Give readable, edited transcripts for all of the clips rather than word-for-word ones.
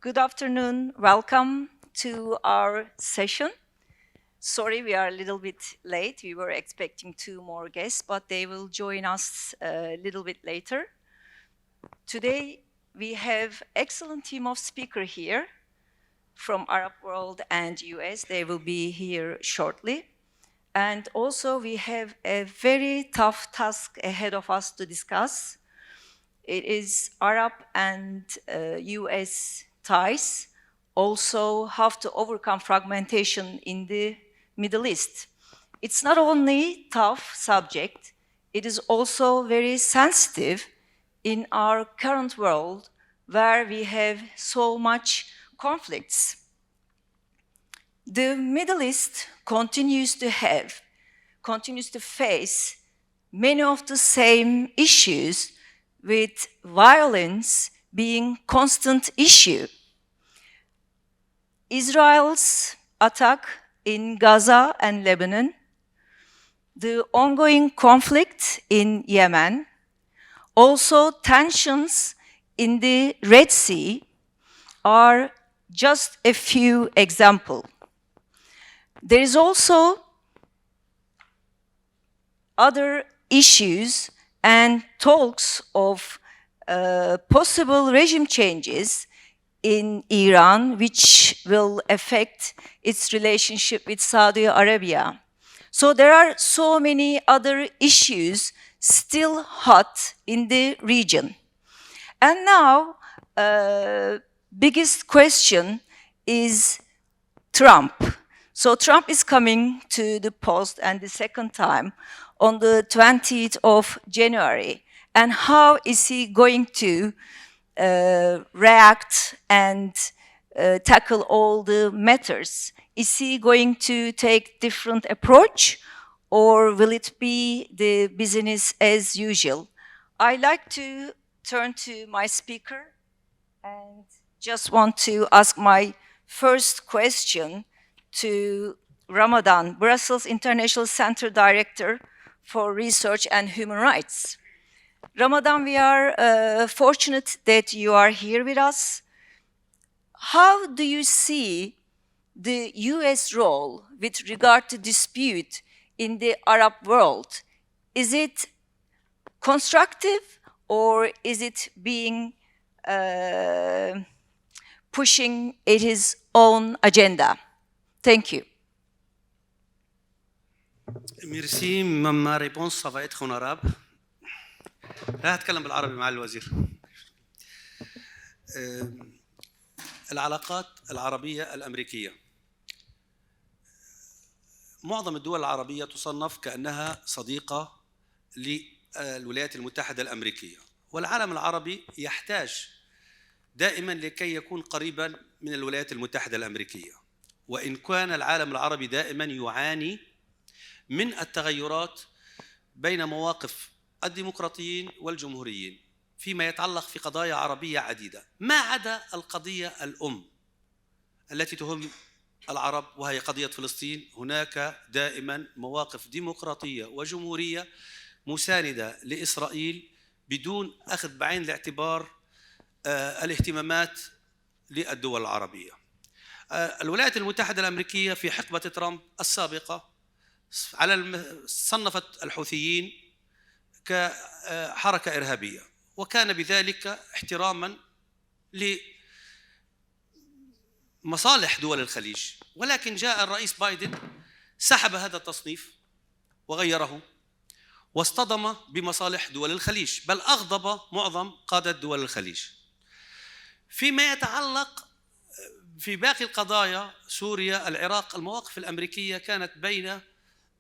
Good afternoon. Welcome to our session. Sorry, we are a little bit late. We were expecting two more guests, but they will join us a little bit later. Today, we have excellent team of speakers here from Arab world and US. They will be here shortly. And also, we have a very tough task ahead of us to discuss. It is Arab and US ties, also how to overcome fragmentation in the Middle East. It's not only tough subject, it is also very sensitive in our current world where we have so much conflicts. The Middle East continues to face many of the same issues, with violence being constant issue. Israel's attack in Gaza and Lebanon, the ongoing conflict in Yemen, also tensions in the Red Sea are just a few examples. There is also other issues and talks of possible regime changes in Iran, which will affect its relationship with Saudi Arabia. So there are so many other issues still hot in the region. And now, biggest question is Trump. So Trump is coming to the post and the second time on the 20th of January. And how is he going to react and tackle all the matters? Is he going to take different approach, or will it be the business as usual? I like to turn to my speaker and just want to ask my first question to Ramadan, Brussels International Center Director for Research and Human Rights. Ramadan, we are fortunate that you are here with us. How do you see the US role with regard to dispute in the Arab world? Is it constructive, or is it being pushing its own agenda? Thank you. ميرسي ما ريبونس ça va être en arabe. لا أتكلم بالعربي مع الوزير. العلاقات العربية الأمريكية. معظم الدول العربية تصنف كأنها صديقة للولايات المتحدة الأمريكية، والعالم العربي يحتاج دائما لكي يكون قريبا من الولايات المتحدة الأمريكية، وإن كان العالم العربي دائما يعاني من التغيرات بين مواقف الديمقراطيين والجمهوريين فيما يتعلق في قضايا عربية عديدة، ما عدا القضية الأم التي تهم العرب وهي قضية فلسطين. هناك دائما مواقف ديمقراطية وجمهورية مساندة لإسرائيل بدون أخذ بعين الاعتبار الاهتمامات للدول العربية. الولايات المتحدة الأمريكية في حقبة ترامب السابقة صنفت الحوثيين كحركة إرهابية، وكان بذلك احتراما لمصالح دول الخليج، ولكن جاء الرئيس بايدن سحب هذا التصنيف وغيره واصطدم بمصالح دول الخليج، بل أغضب معظم قادة دول الخليج. فيما يتعلق في باقي القضايا سوريا العراق، المواقف الأمريكية كانت بين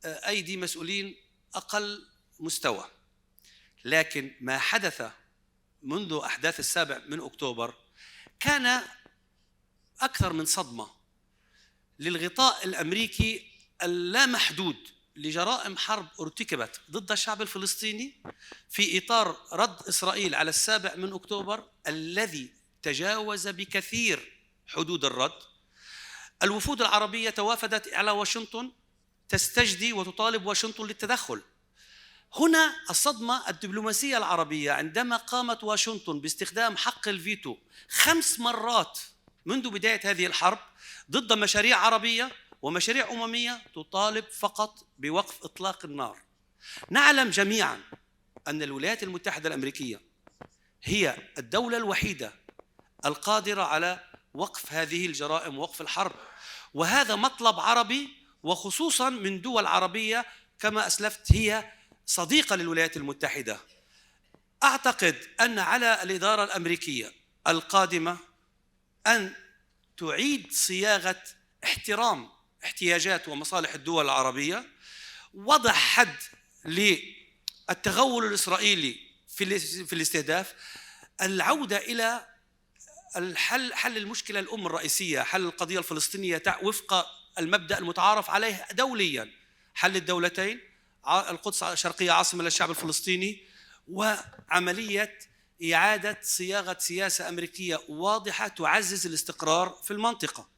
أيدي مسؤولين أقل مستوى، لكن ما حدث منذ أحداث 7 أكتوبر كان أكثر من صدمة للغطاء الأمريكي اللامحدود لجرائم حرب ارتكبت ضد الشعب الفلسطيني في إطار رد إسرائيل على 7 أكتوبر الذي تجاوز بكثير حدود الرد. الوفود العربية توافدت على واشنطن تستجدي وتطالب واشنطن للتدخل. هنا الصدمة الدبلوماسية العربية عندما قامت واشنطن باستخدام حق الفيتو 5 مرات منذ بداية هذه الحرب ضد مشاريع عربية ومشاريع أممية تطالب فقط بوقف إطلاق النار. نعلم جميعاً أن الولايات المتحدة الأمريكية هي الدولة الوحيدة القادرة على وقف هذه الجرائم ووقف الحرب، وهذا مطلب عربي، وخصوصاً من دول عربية كما أسلفت هي صديقة للولايات المتحدة. أعتقد أن على الإدارة الأمريكية القادمة أن تعيد صياغة احترام احتياجات ومصالح الدول العربية، وضع حد للتغول الإسرائيلي في الاستهداف، العودة إلى حل المشكلة الأم الرئيسية، حل القضية الفلسطينية وفق المبدأ المتعارف عليه دولياً، حل الدولتين، القدس الشرقية عاصمة للشعب الفلسطيني، وعملية إعادة صياغة سياسة أمريكية واضحة تعزز الاستقرار في المنطقة.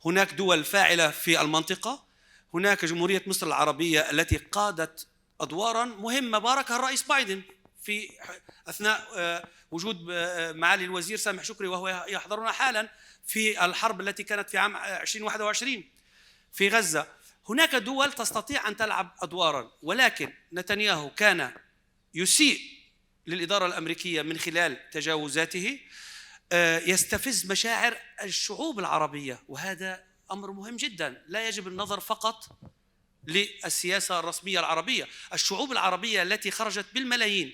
هناك دول فاعلة في المنطقة، هناك جمهورية مصر العربية التي قادت أدواراً مهمة باركها الرئيس بايدن في أثناء وجود معالي الوزير سامح شكري وهو يحضرنا حالاً في الحرب التي كانت في عام 2021 في غزة. هناك دول تستطيع أن تلعب أدواراً، ولكن نتنياهو كان يسيء للإدارة الأمريكية من خلال تجاوزاته، يستفز مشاعر الشعوب العربية، وهذا أمر مهم جداً. لا يجب النظر فقط للسياسة الرسمية العربية. الشعوب العربية التي خرجت بالملايين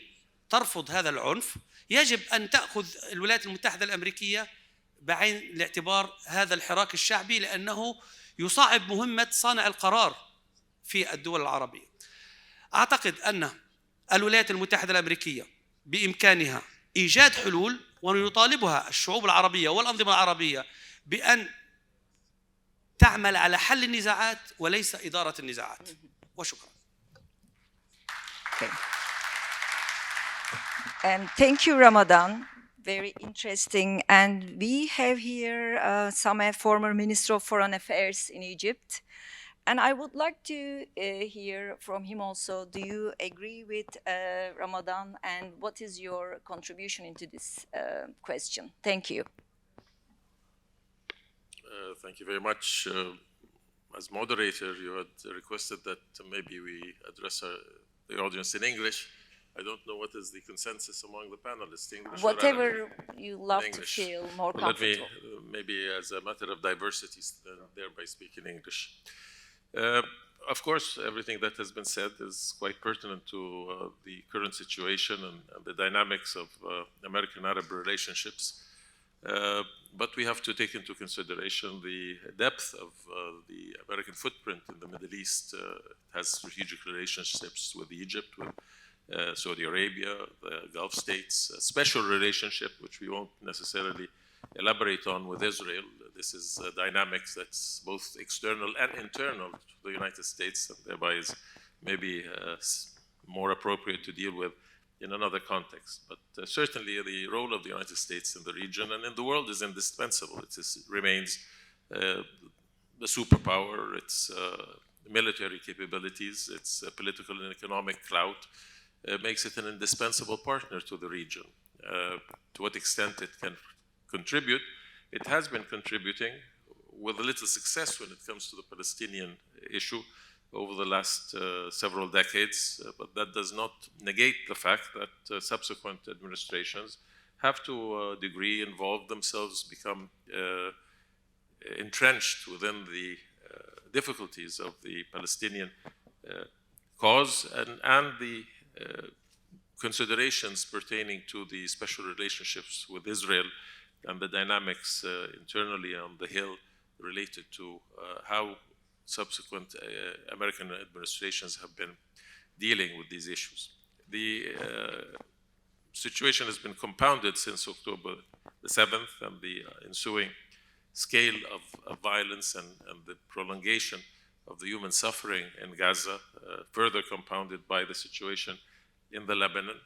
ترفض هذا العنف، يجب أن تأخذ الولايات المتحدة الأمريكية بعين الاعتبار هذا الحراك الشعبي، لأنه يصعب مهمة صانع القرار في الدول العربية. أعتقد أن الولايات المتحدة الأمريكية بإمكانها إيجاد حلول، ونطالبها الشعوب العربية والأنظمة العربية بأن تعمل على حل النزاعات وليس إدارة النزاعات. وشكرا. Okay. And thank you, Ramadan. Very interesting. And we have here Sameh, former Minister of Foreign Affairs in Egypt. And I would like to hear from him also. Do you agree with Ramadan? And what is your contribution into this question? Thank you. Thank you very much. As moderator, you had requested that maybe we address the audience in English. I don't know what is the consensus among the panelists, English Whatever or Arabic? you love to feel more comfortable. Let me, maybe as a matter of diversity, thereby speak in English. Of course, everything that has been said is quite pertinent to the current situation and the dynamics of American-Arab relationships. But we have to take into consideration the depth of the American footprint in the Middle East. It has strategic relationships with Egypt, with Saudi Arabia, the Gulf states, a special relationship which we won't necessarily elaborate on with Israel. This is dynamics that's both external and internal to the United States, and thereby is maybe more appropriate to deal with in another context. But certainly the role of the United States in the region and in the world is indispensable. It remains the superpower, its military capabilities, its political and economic clout makes it an indispensable partner to the region. To what extent it can contribute, it has been contributing with a little success when it comes to the Palestinian issue over the last several decades, but that does not negate the fact that subsequent administrations have to a degree involved themselves, become entrenched within the difficulties of the Palestinian cause and the considerations pertaining to the special relationships with Israel and the dynamics internally on the Hill related to how subsequent American administrations have been dealing with these issues. The situation has been compounded since October the 7th, and the ensuing scale of violence and the prolongation of the human suffering in Gaza, further compounded by the situation in the Lebanon.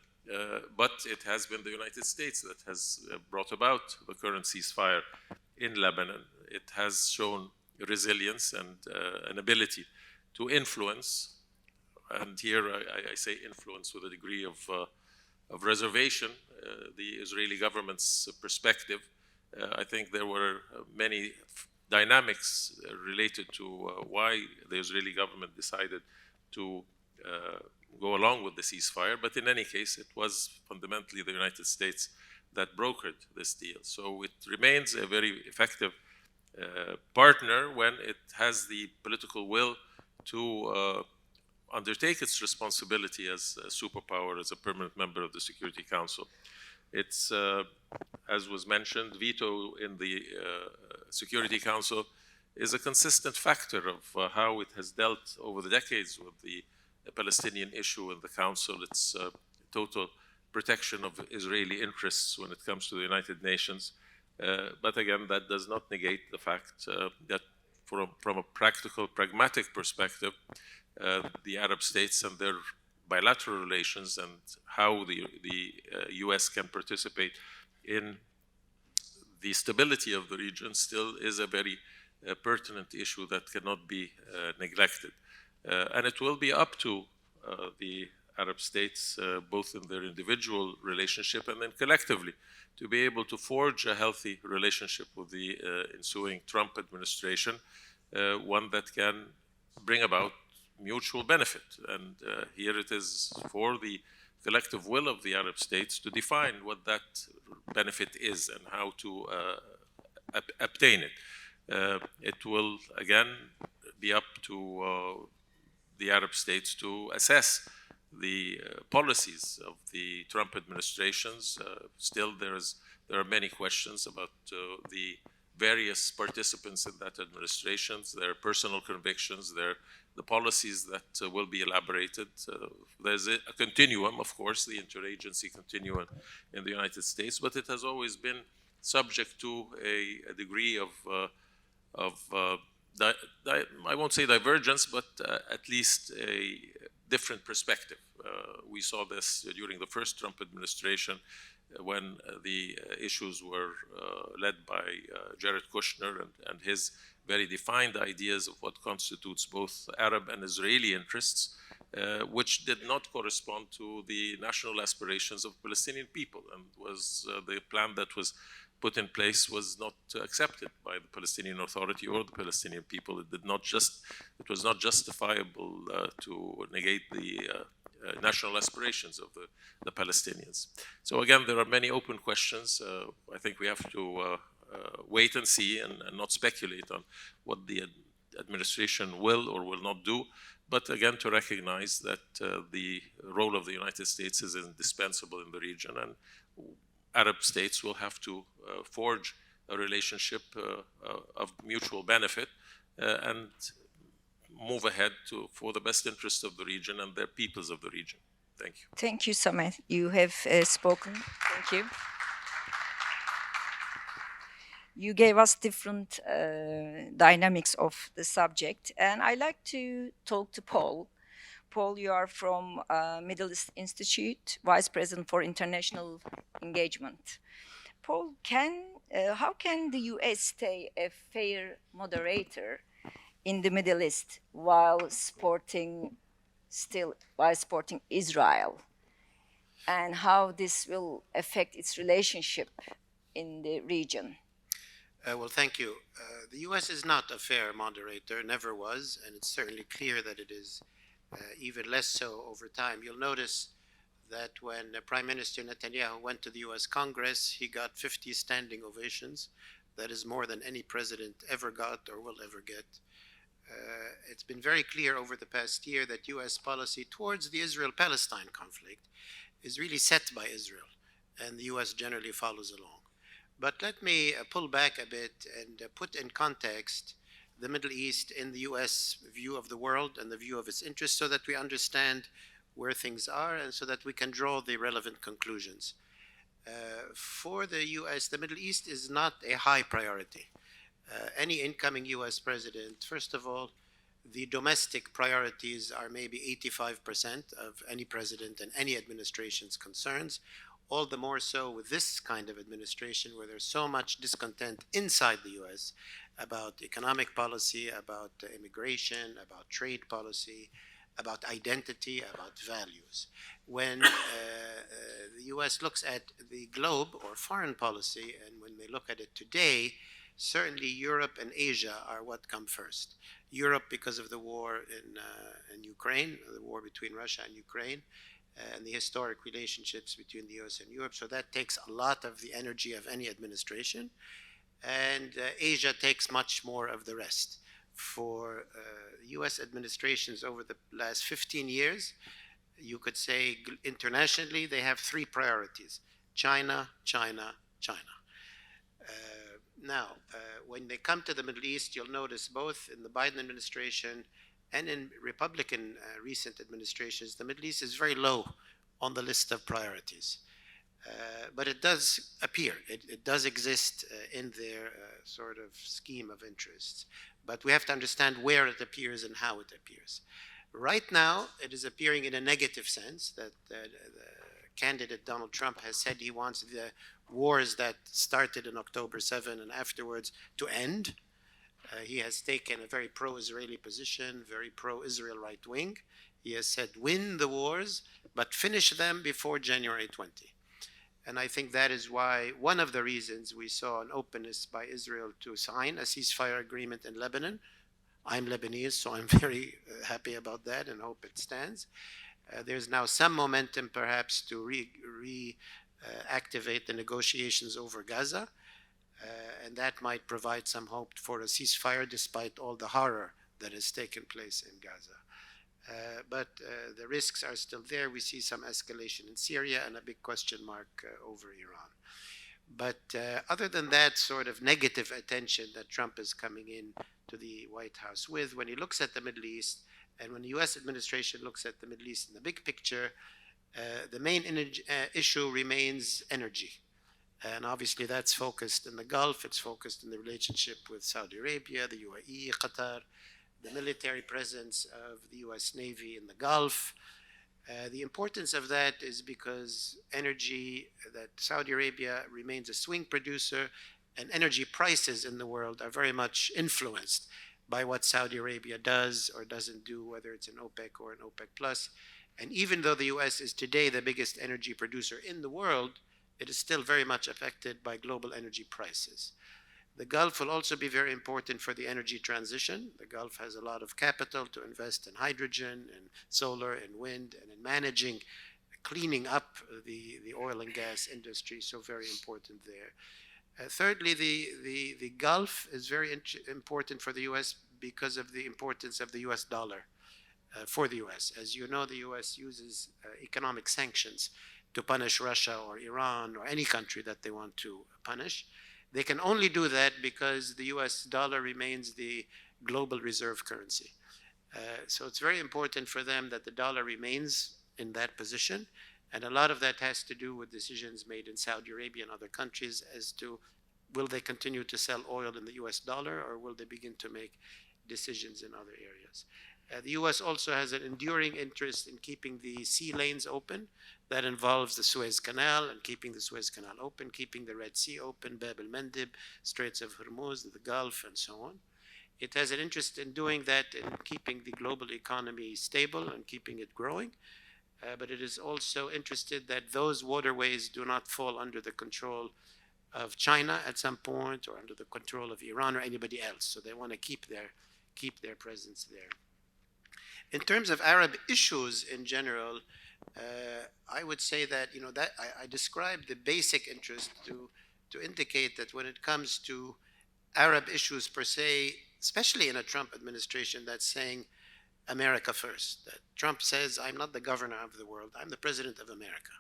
But it has been the United States that has brought about the current ceasefire in Lebanon. It has shown resilience and an ability to influence, and here I say influence with a degree of reservation, the Israeli government's perspective I think there were many dynamics related to why the Israeli government decided to go along with the ceasefire. But in any case, it was fundamentally the United States that brokered this deal. So it remains a very effective partner when it has the political will to undertake its responsibility as a superpower, as a permanent member of the Security Council. It's, as was mentioned, veto in the Security Council is a consistent factor of how it has dealt over the decades with the Palestinian issue in the Council. It's total protection of Israeli interests when it comes to the United Nations. But again, that does not negate the fact that from a practical, pragmatic perspective, the Arab states and their bilateral relations and how the US can participate in the stability of the region still is a very pertinent issue that cannot be neglected. And it will be up to the Arab states, both in their individual relationship and then collectively, to be able to forge a healthy relationship with the ensuing Trump administration, one that can bring about mutual benefit. And here it is for the collective will of the Arab states to define what that benefit is and how to obtain it. It will, again, be up to the Arab states to assess the policies of the Trump administrations. Still, there are many questions about the various participants in that administration, their personal convictions, the policies that will be elaborated. There's a continuum, of course, the interagency continuum in the United States, but it has always been subject to a degree of I won't say divergence, but at least a different perspective. We saw this during the first Trump administration when the issues were led by Jared Kushner and his very defined ideas of what constitutes both Arab and Israeli interests, which did not correspond to the national aspirations of Palestinian people, and was the plan that was put in place was not accepted by the Palestinian Authority or the Palestinian people. It was not justifiable to negate the national aspirations of the Palestinians. So again, there are many open questions. I think we have to wait and see and not speculate on what the administration will or will not do, but again, to recognize that the role of the United States is indispensable in the region, and Arab states will have to forge a relationship of mutual benefit and move ahead for the best interest of the region and their peoples of the region. Thank you. Thank you, Samet. You have spoken. Thank you. You gave us different dynamics of the subject, and I like to talk to Paul. Paul, you are from Middle East Institute, Vice President for International Engagement. Paul, how can the US stay a fair moderator in the Middle East while supporting Israel, and how this will affect its relationship in the region? Well, thank you. The U.S. is not a fair moderator, never was, and it's certainly clear that it is even less so over time. You'll notice that when Prime Minister Netanyahu went to the U.S. Congress, he got 50 standing ovations. That is more than any president ever got or will ever get. It's been very clear over the past year that U.S. policy towards the Israel-Palestine conflict is really set by Israel, and the U.S. generally follows along. But let me pull back a bit and put in context the Middle East in the U.S. view of the world and the view of its interests, so that we understand where things are and so that we can draw the relevant conclusions. For the U.S., the Middle East is not a high priority. Any incoming U.S. president, first of all, the domestic priorities are maybe 85% of any president and any administration's concerns. All the more so with this kind of administration, where there's so much discontent inside the U.S. about economic policy, about immigration, about trade policy, about identity, about values. When the US looks at the globe or foreign policy, and when they look at it today, certainly Europe and Asia are what come first. Europe because of the war in Ukraine, the war between Russia and Ukraine, and the historic relationships between the US and Europe. So that takes a lot of the energy of any administration. And Asia takes much more of the rest. For US administrations over the last 15 years, you could say internationally, they have three priorities: China, China, China. Now, when they come to the Middle East, you'll notice both in the Biden administration and in Republican recent administrations, the Middle East is very low on the list of priorities. But it does appear, it does exist in their sort of scheme of interests. But we have to understand where it appears and how it appears. Right now, it is appearing in a negative sense that the candidate Donald Trump has said he wants the wars that started in October 7 and afterwards to end. He has taken a very pro-Israeli position, very pro-Israel right wing. He has said win the wars, but finish them before January 20. And I think that is why, one of the reasons we saw an openness by Israel to sign a ceasefire agreement in Lebanon. I'm Lebanese, so I'm very happy about that and hope it stands. There's now some momentum perhaps to reactivate the negotiations over Gaza. And that might provide some hope for a ceasefire despite all the horror that has taken place in Gaza. But the risks are still there. We see some escalation in Syria and a big question mark over Iran. But other than that sort of negative attention that Trump is coming in to the White House with, when he looks at the Middle East and when the US administration looks at the Middle East in the big picture, the main issue remains energy. And obviously that's focused in the Gulf, it's focused in the relationship with Saudi Arabia, the UAE, Qatar, the military presence of the US Navy in the Gulf. The importance of that is because energy, that Saudi Arabia remains a swing producer, and energy prices in the world are very much influenced by what Saudi Arabia does or doesn't do, whether it's an OPEC or an OPEC plus. And even though the US is today the biggest energy producer in the world, it is still very much affected by global energy prices. The Gulf will also be very important for the energy transition. The Gulf has a lot of capital to invest in hydrogen and solar and wind and in managing, cleaning up the oil and gas industry, so very important there. Thirdly, the Gulf is very important for the US because of the importance of the US dollar for the US. As you know, the US uses economic sanctions to punish Russia or Iran or any country that they want to punish. They can only do that because the US dollar remains the global reserve currency. So it's very important for them that the dollar remains in that position. And a lot of that has to do with decisions made in Saudi Arabia and other countries as to will they continue to sell oil in the US dollar or will they begin to make decisions in other areas. The US also has an enduring interest in keeping the sea lanes open. That involves the Suez Canal and keeping the Suez Canal open, keeping the Red Sea open, Bab el-Mandeb, Straits of Hormuz, the Gulf, and so on. It has an interest in doing that, in keeping the global economy stable and keeping it growing. But it is also interested that those waterways do not fall under the control of China at some point or under the control of Iran or anybody else. So they want to keep their presence there. In terms of Arab issues in general, I would say that, that I described the basic interest to indicate that when it comes to Arab issues per se, especially in a Trump administration that's saying America first, that Trump says, I'm not the governor of the world, I'm the president of America.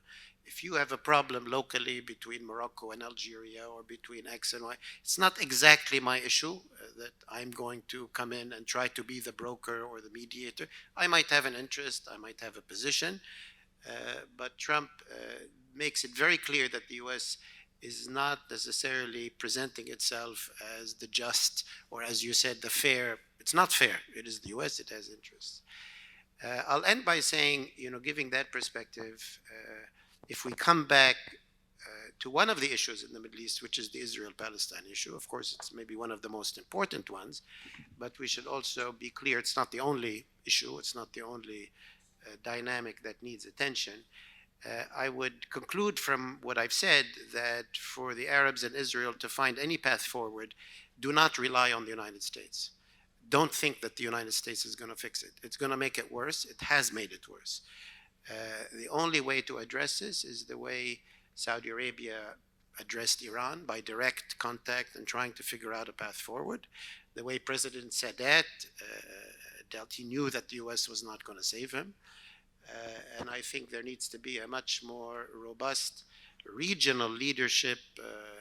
If you have a problem locally between Morocco and Algeria or between X and Y, it's not exactly my issue that I'm going to come in and try to be the broker or the mediator. I might have an interest, I might have a position, but Trump makes it very clear that the US is not necessarily presenting itself as the just, or as you said, the fair. It's not fair. It is the US, it has interests. I'll end by saying, giving that perspective, if we come back to one of the issues in the Middle East, which is the Israel-Palestine issue. Of course, it's maybe one of the most important ones, but we should also be clear it's not the only issue, it's not the only dynamic that needs attention. I would conclude from what I've said that for the Arabs and Israel to find any path forward, do not rely on the United States. Don't think that the United States is going to fix it. It's going to make it worse. It has made it worse. The only way to address this is the way Saudi Arabia addressed Iran, by direct contact and trying to figure out a path forward. The way President Sadat dealt, he knew that the US was not going to save him. And I think there needs to be a much more robust regional leadership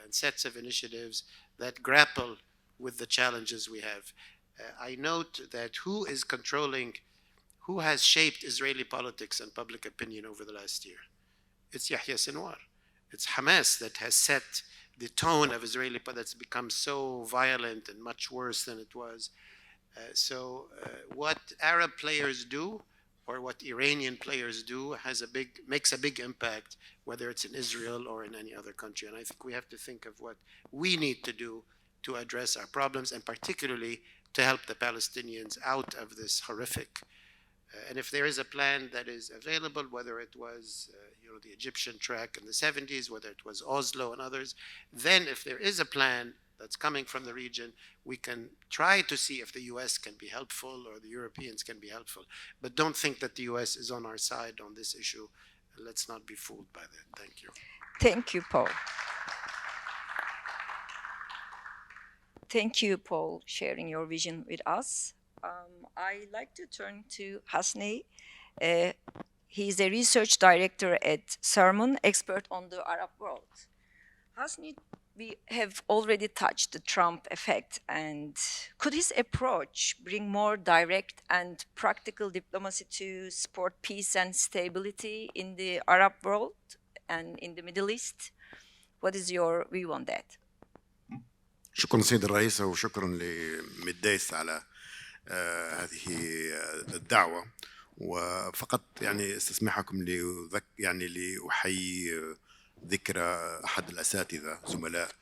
and sets of initiatives that grapple with the challenges we have. I note that who has shaped Israeli politics and public opinion over the last year? It's Yahya Sinwar. It's Hamas that has set the tone of Israeli politics that's become so violent and much worse than it was. So what Arab players do or what Iranian players do makes a big impact, whether it's in Israel or in any other country. And I think we have to think of what we need to do to address our problems, and particularly to help the Palestinians out of this horrific. And if there is a plan that is available, whether it was the Egyptian track in the 70s, whether it was Oslo and others, then if there is a plan that's coming from the region, we can try to see if the US can be helpful or the Europeans can be helpful. But don't think that the US is on our side on this issue. Let's not be fooled by that. Thank you. Thank you, Paul. Thank you, Paul, sharing your vision with us. I'd like to turn to Hasni. He's a research director at Sermon, expert on the Arab world. Hasni, we have already touched the Trump effect, and could his approach bring more direct and practical diplomacy to support peace and stability in the Arab world and in the Middle East? What is your view on that? شكرا سيد الرئيس وشكرا لميديس على هذه الدعوة، وفقط يعني استسمحكم لأحيي ذكرى أحد الأساتذة زملاء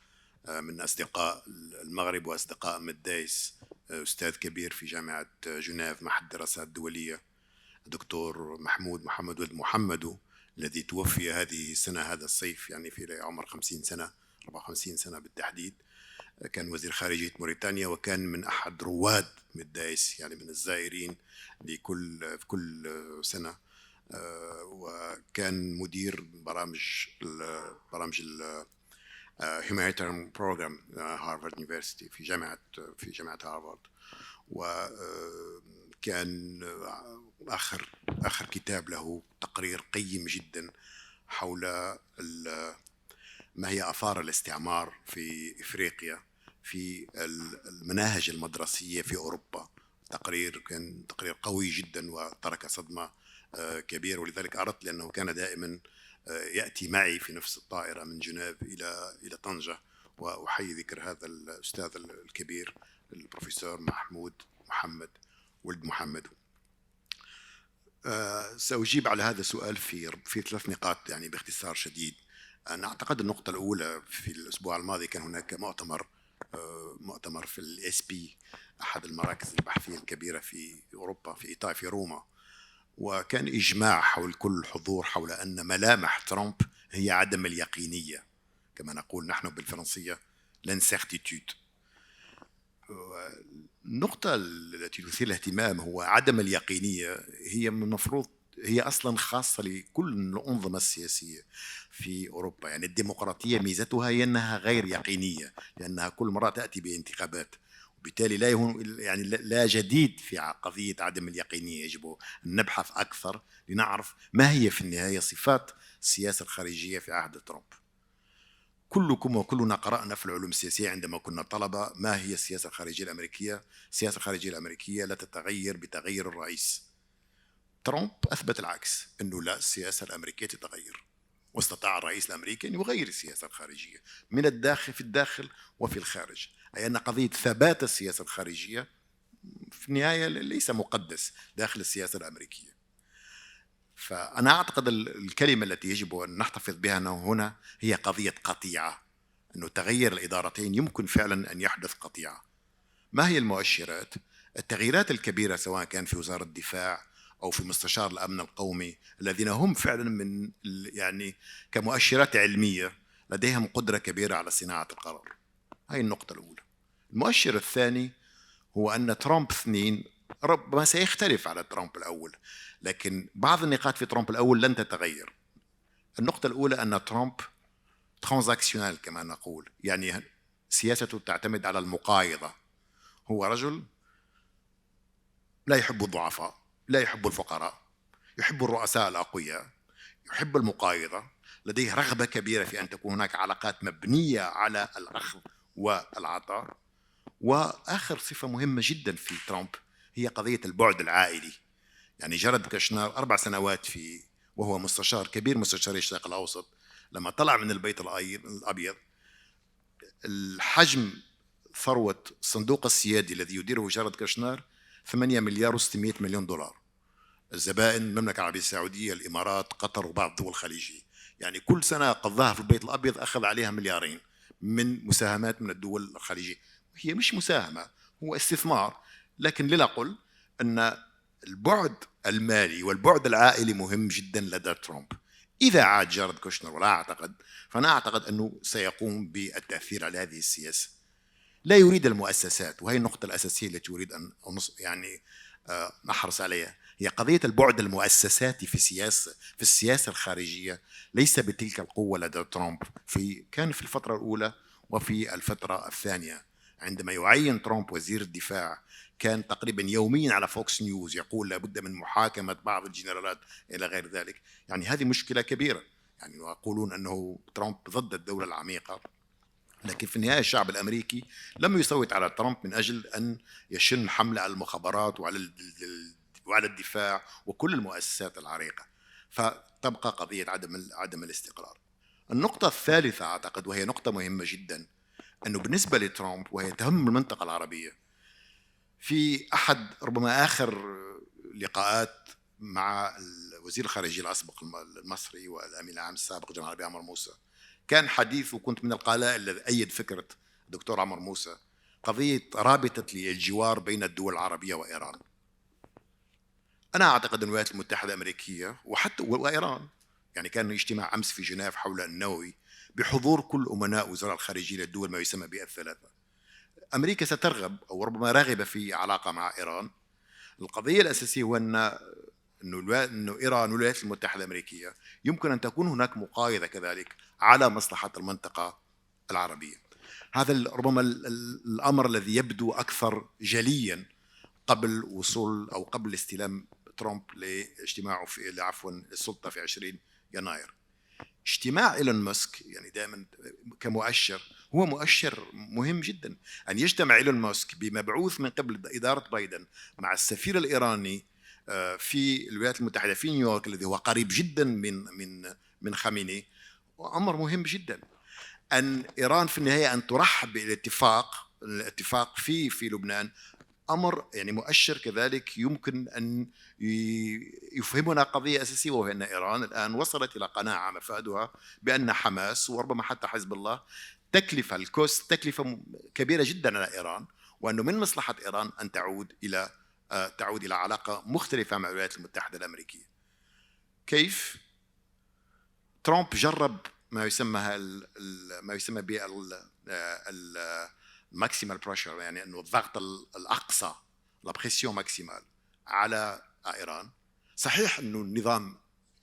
من أصدقاء المغرب وأصدقاء ميديس، أستاذ كبير في جامعة جنيف معهد الدراسات الدولية، دكتور محمد ولد محمد، الذي توفي هذه السنة هذا الصيف، يعني في عمر 50 سنة 54 سنة بالتحديد. كان وزير خارجية موريتانيا، وكان من أحد رواد ميدايس، يعني من الزائرين في كل سنة، وكان مدير برامج ال Humanitarian Program هارفارد يونيفرسيتي في جامعة هارفارد. وكان آخر كتاب له تقرير قيم جدا حول ما هي آثار الاستعمار في إفريقيا في المناهج المدرسية في أوروبا. كان تقرير قوي جدا وترك صدمة كبيرة، ولذلك أردت، لأنه كان دائما يأتي معي في نفس الطائرة من جنيف إلى طنجة، وأحيي ذكر هذا الأستاذ الكبير البروفيسور محمد ولد محمد. سأجيب على هذا السؤال في 3 نقاط يعني باختصار شديد. أنا أعتقد النقطة الأولى، في الأسبوع الماضي كان هناك مؤتمر في الSP، أحد المراكز البحثية الكبيرة في أوروبا، في إيطاليا، في روما، وكان إجماع حول كل الحضور حول أن ملامح ترامب هي عدم اليقينية، كما نقول نحن بالفرنسية l'incertitude. النقطة التي تثير الاهتمام هو عدم اليقينية، هي من المفروض هي أصلا خاصة لكل الأنظمة السياسية في أوروبا. يعني الديمقراطية ميزتها هي أنها غير يقينية، لأنها كل مرة تأتي بانتخابات، وبالتالي لا جديد في قضية عدم اليقينية. يجب أن نبحث أكثر لنعرف ما هي في النهاية صفات السياسة الخارجية في عهد ترامب. كلكم وكلنا قرأنا في العلوم السياسية عندما كنا طلبة ما هي السياسة الخارجية الأمريكية. السياسة الخارجية الأمريكية لا تتغير بتغيير الرئيس. ترامب أثبت العكس، أنه لا، السياسة الأمريكية تتغير، واستطاع الرئيس الأمريكي أن يغير السياسة الخارجية من الداخل، في الداخل وفي الخارج. أي أن قضية ثبات السياسة الخارجية في النهاية ليس مقدس داخل السياسة الأمريكية. فأنا أعتقد الكلمة التي يجب أن نحتفظ بها هنا هي قضية قطيعة، أنه تغير الإدارتين يمكن فعلا أن يحدث قطيعة. ما هي المؤشرات؟ التغييرات الكبيرة سواء كان في وزارة الدفاع أو في مستشار الأمن القومي الذين هم فعلا من يعني كمؤشرات علمية لديهم قدرة كبيرة على صناعة القرار. هاي النقطة الأولى. المؤشر الثاني هو أن ترامب 2 ربما سيختلف على ترامب الأول، لكن بعض النقاط في ترامب الأول لن تتغير. النقطة الأولى أن ترامب ترانزاكشنال كما نقول، يعني سياسته تعتمد على المقايضة. هو رجل لا يحب الضعفاء، لا يحب الفقراء، يحب الرؤساء الأقوياء، يحب المقايضة، لديه رغبة كبيرة في أن تكون هناك علاقات مبنية على الأخذ والعطاء. وآخر صفة مهمة جدا في ترامب هي قضية البعد العائلي. يعني جارد كوشنر 4 سنوات وهو مستشار كبير مستشاري الشرق الأوسط، لما طلع من البيت الأبيض الحجم ثروة الصندوق السيادي الذي يديره جارد كوشنر 8 مليار و600 مليون دولار. الزبائن المملكة العربية السعودية، الإمارات، قطر وبعض الدول الخليجية، يعني كل سنة قضاها في البيت الأبيض أخذ عليها 2 مليارين من مساهمات من الدول الخليجية. هي مش مساهمة، هو استثمار، لكن لنقل أن البعد المالي والبعد العائلي مهم جدا لدى ترامب. إذا عاد جارد كوشنر، ولا أعتقد، فأنا أعتقد أنه سيقوم بالتأثير على هذه السياسة. لا يريد المؤسسات، وهي النقطة الأساسية التي أريد أن أحرص عليها، هي قضية البعد المؤسساتي في السياسة الخارجية ليس بتلك القوة لدى ترامب كان في الفترة الأولى وفي الفترة الثانية. عندما يعين ترامب وزير الدفاع كان تقريبا يوميا على فوكس نيوز يقول لابد من محاكمة بعض الجنرالات إلى غير ذلك. يعني هذه مشكلة كبيرة، يعني يقولون أنه ترامب ضد الدولة العميقة، لكن في النهاية الشعب الأمريكي لم يصوت على ترامب من أجل أن يشن حملة على المخابرات وعلى الدفاع وكل المؤسسات العريقة. فتبقى قضية عدم الاستقرار. النقطة الثالثة أعتقد، وهي نقطة مهمة جدا، أنه بالنسبة لترامب وهي تهم المنطقة العربية، في أحد ربما آخر لقاءات مع وزير الخارجية الأسبق المصري والأمين العام السابق جنرال عربي عمر موسى، كان حديث، وكنت من القلائل الذي أيد فكرة الدكتور عمر موسى، قضية رابطة الجوار بين الدول العربية وإيران. أنا أعتقد أن الولايات المتحدة الأمريكية وحتى وإيران، يعني كان اجتماع أمس في جنيف حول النووي بحضور كل أمناء وزراء الخارجية للدول ما يسمى بالثلاثة. أمريكا سترغب أو ربما راغبة في علاقة مع إيران. القضية الأساسية هو أنه إيران والولايات المتحدة الأمريكية يمكن أن تكون هناك مقايضة كذلك على مصلحة المنطقة العربية. هذا ربما الأمر الذي يبدو أكثر جليا قبل وصول أو قبل استلام ترامب لاجتماعه السلطة في 20 يناير. اجتماع إيلون ماسك يعني دائما كمؤشر هو مؤشر مهم جدا، أن يجتمع إيلون ماسك بمبعوث من قبل إدارة بايدن مع السفير الإيراني في الولايات المتحدة في نيويورك الذي هو قريب جدا من خامنئي، أمر مهم جدا. أن إيران في النهاية أن ترحب بالاتفاق في لبنان، أمر يعني مؤشر كذلك يمكن أن يفهمنا قضية أساسية، وهي أن إيران الآن وصلت إلى قناعة مفادها بأن حماس وربما حتى حزب الله تكلفة كبيرة جدا على إيران، وأنه من مصلحة إيران أن تعود إلى علاقة مختلفة مع الولايات المتحدة الأمريكية. كيف؟ ترامب جرب ما يسمى ماكسيمال بريشر، يعني انه الضغط الاقصى، لا بريسيون ماكسيمال على ايران. صحيح انه النظام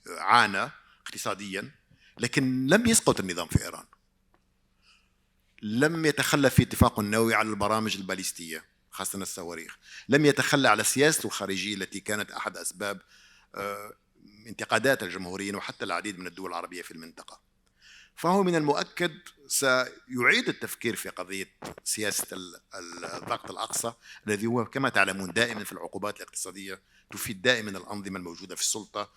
عانى اقتصاديا، لكن لم يسقط النظام في ايران، لم يتخلى في اتفاق النووي على البرامج الباليستيه خاصه الصواريخ، لم يتخلى على سياسته الخارجيه التي كانت احد اسباب انتقادات الجمهوريين وحتى العديد من الدول العربيه في المنطقه. فهو من المؤكد سيعيد التفكير في قضية سياسة الضغط الأقصى، الذي هو كما تعلمون دائما في العقوبات الاقتصادية تفيد دائما الأنظمة الموجودة في السلطة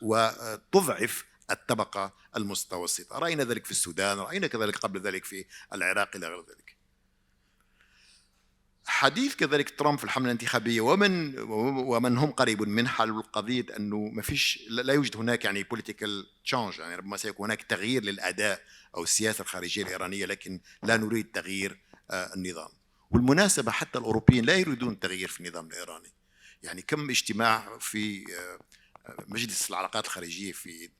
وتضعف الطبقة المتوسطة. رأينا ذلك في السودان، رأينا كذلك قبل ذلك في العراق إلى غير ذلك. حديث كذلك ترامب في الحملة الانتخابية ومن هم قريب من حل قضية أنه ما فيش لا يوجد هناك يعني political change، يعني ربما سيكون هناك تغيير للأداء أو السياسة الخارجية الإيرانية، لكن لا نريد تغيير النظام. والمناسبة حتى الأوروبيين لا يريدون تغيير في النظام الإيراني. يعني كم اجتماع في مجلس العلاقات الخارجية في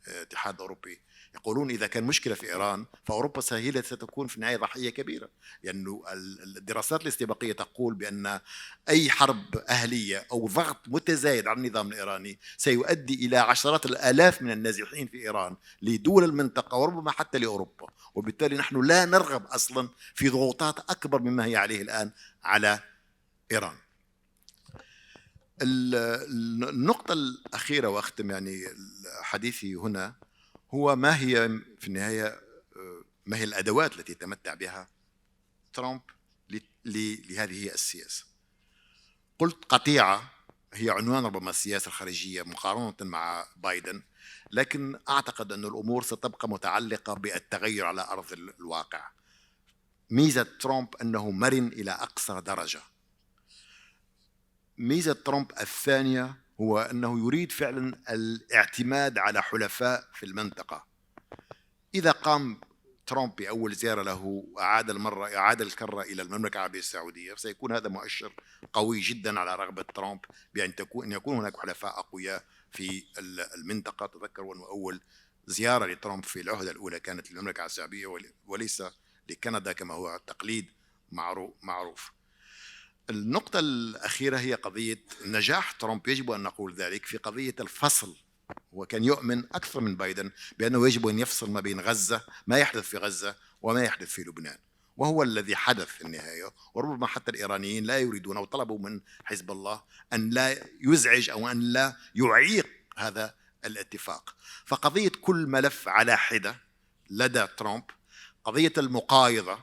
الاتحاد الأوروبي يقولون إذا كان مشكلة في إيران فأوروبا سهلة ستكون في النهاية ضحية كبيرة، لأنه الدراسات الاستباقية تقول بأن أي حرب أهلية أو ضغط متزايد على النظام الإيراني سيؤدي إلى عشرات الآلاف من النازحين في إيران لدول المنطقة وربما حتى لأوروبا، وبالتالي نحن لا نرغب أصلا في ضغوطات أكبر مما هي عليه الآن على إيران. النقطة الأخيرة وأختم يعني حديثي هنا هو ما هي في النهاية ما هي الأدوات التي يتمتع بها ترامب لهذه السياسة. قلت قطيعة هي عنوان ربما السياسة الخارجية مقارنة مع بايدن، لكن أعتقد أن الأمور ستبقى متعلقة بالتغير على أرض الواقع. ميزة ترامب أنه مرن إلى أقصى درجة. ميزة ترامب الثانية هو أنه يريد فعلا الاعتماد على حلفاء في المنطقة. إذا قام ترامب بأول زيارة له أعاد الكرة إلى المملكة العربية السعودية، سيكون هذا مؤشر قوي جدا على رغبة ترامب بأن يكون هناك حلفاء أقوياء في المنطقة. تذكروا أن أول زيارة لترامب في العهدة الأولى كانت للمملكة العربية السعودية وليس لكندا كما هو التقليد معروف. النقطة الأخيرة هي قضية نجاح ترامب، يجب أن نقول ذلك في قضية الفصل. وكان يؤمن أكثر من بايدن بأنه يجب أن يفصل ما بين غزة، ما يحدث في غزة وما يحدث في لبنان، وهو الذي حدث في النهاية. وربما حتى الإيرانيين لا يريدون أو طلبوا من حزب الله أن لا يزعج أو أن لا يعيق هذا الاتفاق. فقضية كل ملف على حدة لدى ترامب، قضية المقايضة،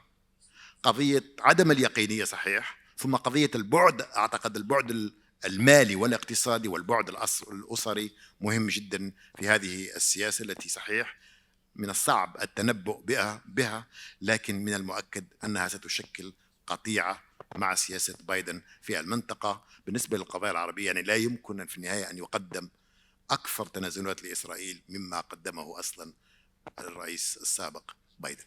قضية عدم اليقينية صحيح، ثم قضية البعد، أعتقد البعد المالي والاقتصادي والبعد الأسري مهم جدا في هذه السياسة التي صحيح من الصعب التنبؤ بها، لكن من المؤكد أنها ستشكل قطيعة مع سياسة بايدن في المنطقة. بالنسبة للقضايا العربية يعني لا يمكن في النهاية أن يقدم أكثر تنازلات لإسرائيل مما قدمه أصلا الرئيس السابق بايدن.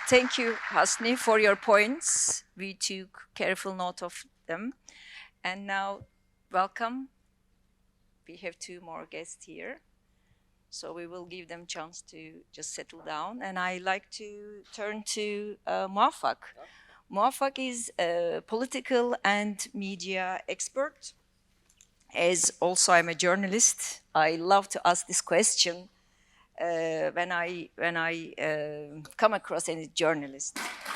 Thank you, Hasni, for your points. We took careful note of them. And now, welcome. We have two more guests here. So we will give them a chance to just settle down. And I like to turn to Muafak. Muafak is a political and media expert. As also I'm a journalist, I love to ask this question when I come across any journalist.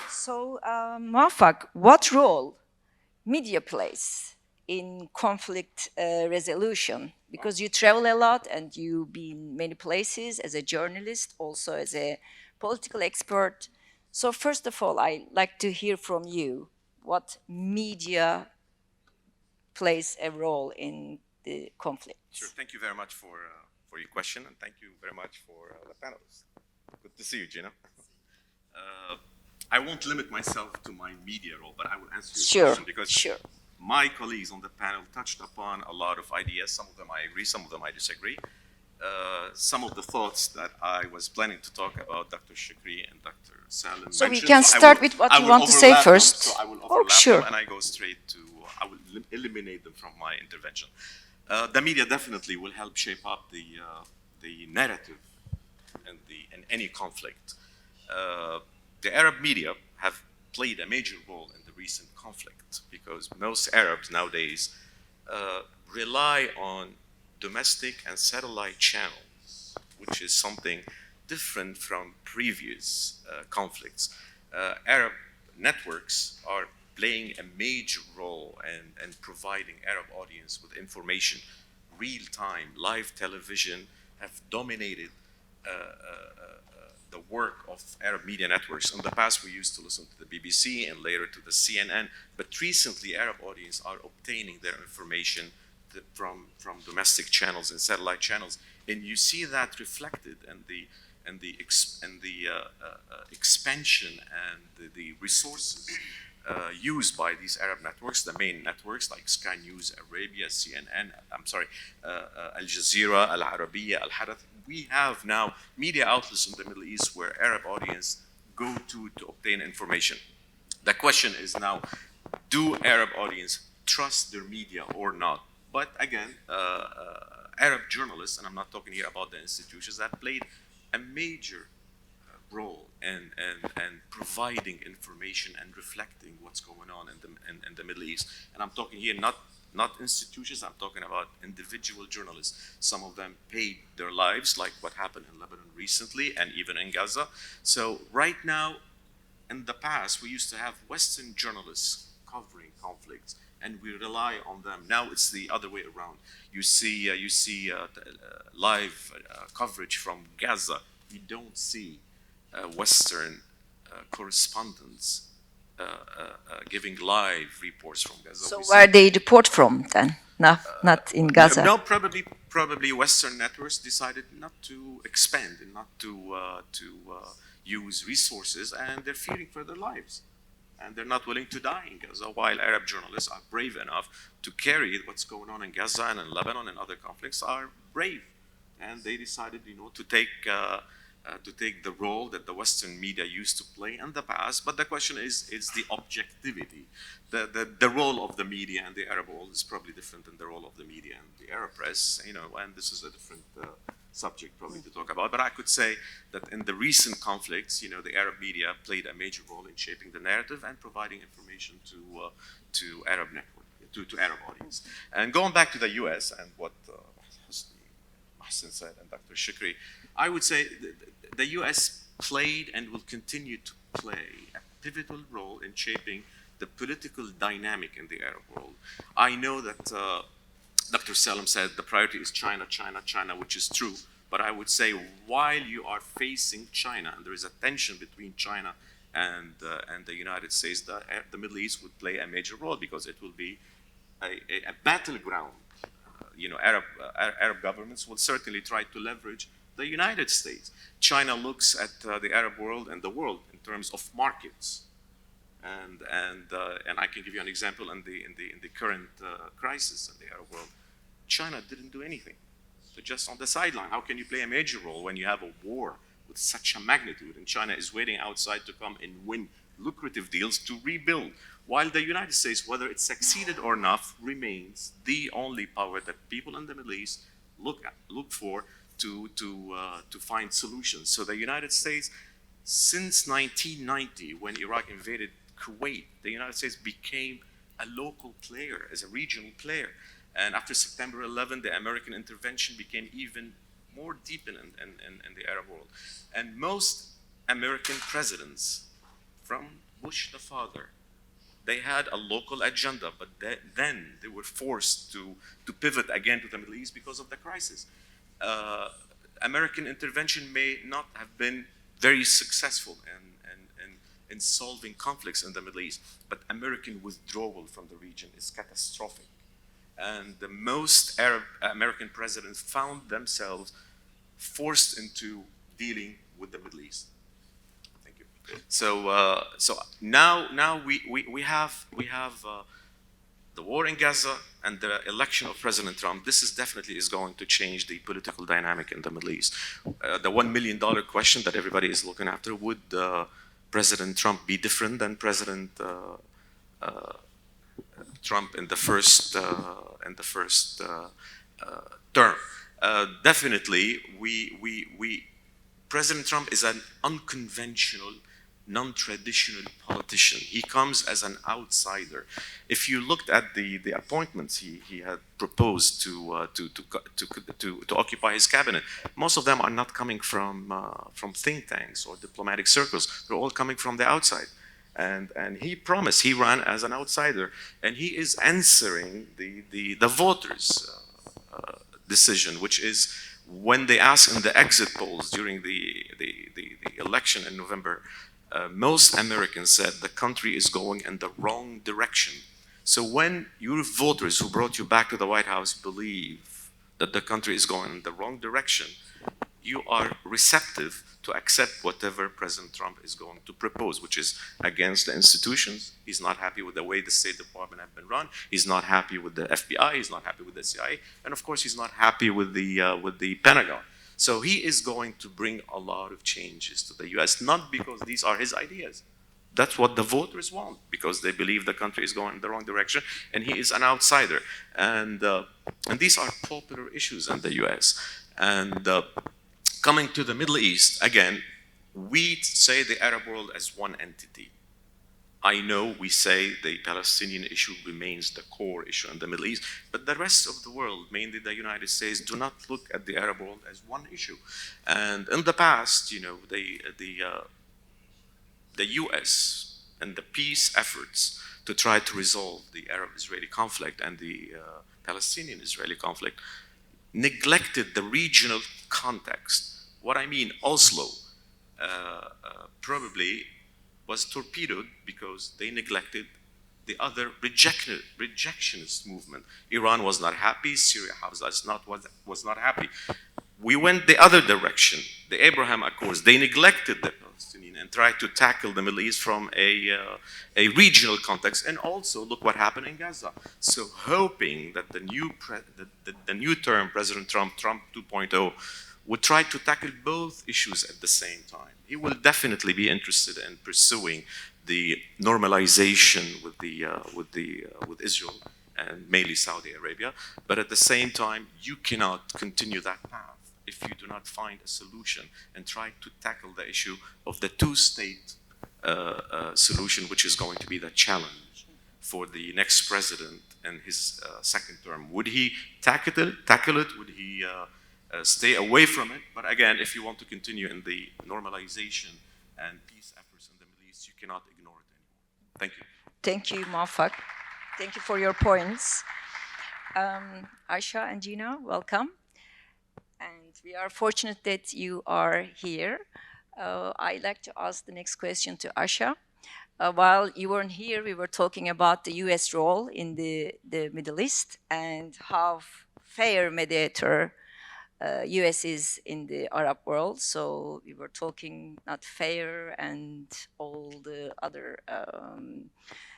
So, Muafak, what role media plays in conflict resolution? Because you travel a lot and you've been many places as a journalist, also as a political expert. So first of all, I'd like to hear from you what media plays a role in the conflict. Sure. Thank you very much for your question, and thank you very much for the panelists. Good to see you, Gina. I won't limit myself to my media role, but I will answer your question because my colleagues on the panel touched upon a lot of ideas. Some of them I agree, some of them I disagree. Some of the thoughts that I was planning to talk about, Dr. Shakri and Dr. Salim So mentioned. we can start with what you want to say first. So I will overlap them and I go straight to, I will eliminate them from my intervention. The media definitely will help shape up the narrative in any conflict. The Arab media have played a major role in the recent conflict because most Arabs nowadays rely on domestic and satellite channels, which is something different from previous conflicts. Arab networks are playing a major role in providing Arab audience with information. Real-time, live television have dominated the work of Arab media networks. In the past, we used to listen to the BBC and later to the CNN, but recently Arab audience are obtaining their information from domestic channels and satellite channels. And you see that reflected in expansion and the resources used by these Arab networks, the main networks like Sky News Arabia, CNN, Al Jazeera, Al Arabiya, Al Hadath. We have now media outlets in the Middle East where Arab audience go to obtain information. The question is now, do Arab audience trust their media or not? But again, Arab journalists, and I'm not talking here about the institutions, that played a major role in providing information and reflecting what's going on in the Middle East. And I'm talking here not institutions, I'm talking about individual journalists. Some of them paid their lives, like what happened in Lebanon recently and even in Gaza. So right now, in the past, we used to have Western journalists covering conflicts, and we rely on them. Now it's the other way around. You see live coverage from Gaza. You don't see Western correspondents giving live reports from Gaza. So where they report from then? Not in Gaza. No, probably Western networks decided not to expand and not to use resources, and they're fearing for their lives. And they're not willing to die in Gaza, while Arab journalists are brave enough to carry what's going on in Gaza and in Lebanon and other conflicts are brave. And they decided, to take the role that the Western media used to play in the past. But the question is the objectivity. The role of the media and the Arab world is probably different than the role of the media and the Arab press, and this is a different subject probably to talk about. But I could say that in the recent conflicts, the Arab media played a major role in shaping the narrative and providing information to Arab network, to Arab audience. And going back to the U.S. and what Mohsen said and Dr. Shukri, I would say the U.S. played and will continue to play a pivotal role in shaping the political dynamic in the Arab world. I know that Dr. Salam said the priority is China, China, China, which is true. But I would say while you are facing China, and there is a tension between China and the United States, the Middle East would play a major role because it will be a battleground. Arab governments will certainly try to leverage the United States. China looks at the Arab world and the world in terms of markets. And I can give you an example in the current crisis in the Arab world. China didn't do anything. They're just on the sideline. How can you play a major role when you have a war with such a magnitude? And China is waiting outside to come and win lucrative deals to rebuild. While the United States, whether it succeeded or not, remains the only power that people in the Middle East look for to find solutions. So the United States, since 1990, when Iraq invaded Kuwait, the United States became a local player, as a regional player. And after September 11, the American intervention became even more deep in the Arab world. And most American presidents, from Bush the father, they had a local agenda, but then they were forced to pivot again to the Middle East because of the crisis. American intervention may not have been very successvel in solving conflicts in the Middle East, but American withdrawal from the region is catastrophic. And the most American presidents found themselves forced into dealing with the Middle East. Thank you. So now we have the war in Gaza and the election of President Trump. This is definitely going to change the political dynamic in the Middle East. The $1 million question that everybody is looking after: would President Trump be different than President Trump in the first term? Definitely, President Trump is an unconventional, non-traditional politician. He comes as an outsider. If you looked at the appointments he had proposed to occupy his cabinet, most of them are not coming from think tanks or diplomatic circles. They're all coming from the outside. And he promised, he ran as an outsider, and he is answering the voters' decision, which is when they asked in the exit polls during the election in November, most Americans said the country is going in the wrong direction. So when your voters who brought you back to the White House believe that the country is going in the wrong direction, you are receptive to accept whatever President Trump is going to propose, which is against the institutions. He's not happy with the way the State Department have been run. He's not happy with the FBI. He's not happy with the CIA, and of course, he's not happy with the Pentagon. So he is going to bring a lot of changes to the U.S. Not because these are his ideas. That's what the voters want, because they believe the country is going in the wrong direction, and he is an outsider. And these are popular issues in the U.S. And coming to the Middle East, again, we say the Arab world as one entity. I know we say the Palestinian issue remains the core issue in the Middle East, but the rest of the world, mainly the United States, do not look at the Arab world as one issue. And in the past, you know, the U.S. and the peace efforts to try to resolve the Arab-Israeli conflict and the Palestinian-Israeli conflict neglected the regional context. What I mean, Oslo probably was torpedoed because they neglected the other rejectionist movement. Iran was not happy, Syria was not happy. We went the other direction. The Abraham Accords, they neglected the Palestinian and tried to tackle the Middle East from a regional context. And also, look what happened in Gaza. So hoping that the new term, President Trump 2.0, would try to tackle both issues at the same time. He will definitely be interested in pursuing the normalization with Israel and mainly Saudi Arabia. But at the same time, you cannot continue that path if you do not find a solution and try to tackle the issue of the two-state solution, which is going to be the challenge for the next president and his second term. Would he tackle it? Would he stay away from it? But again, if you want to continue in the normalization and peace efforts in the Middle East, you cannot ignore it anymore. Thank you. Thank you, Mafak. Thank you for your points. Aisha and Gina, welcome. And we are fortunate that you are here. I'd like to ask the next question to Aisha. While you weren't here, we were talking about the U.S. role in the Middle East and how fair mediator U.S. is in the Arab world. So we were talking not fair and all the other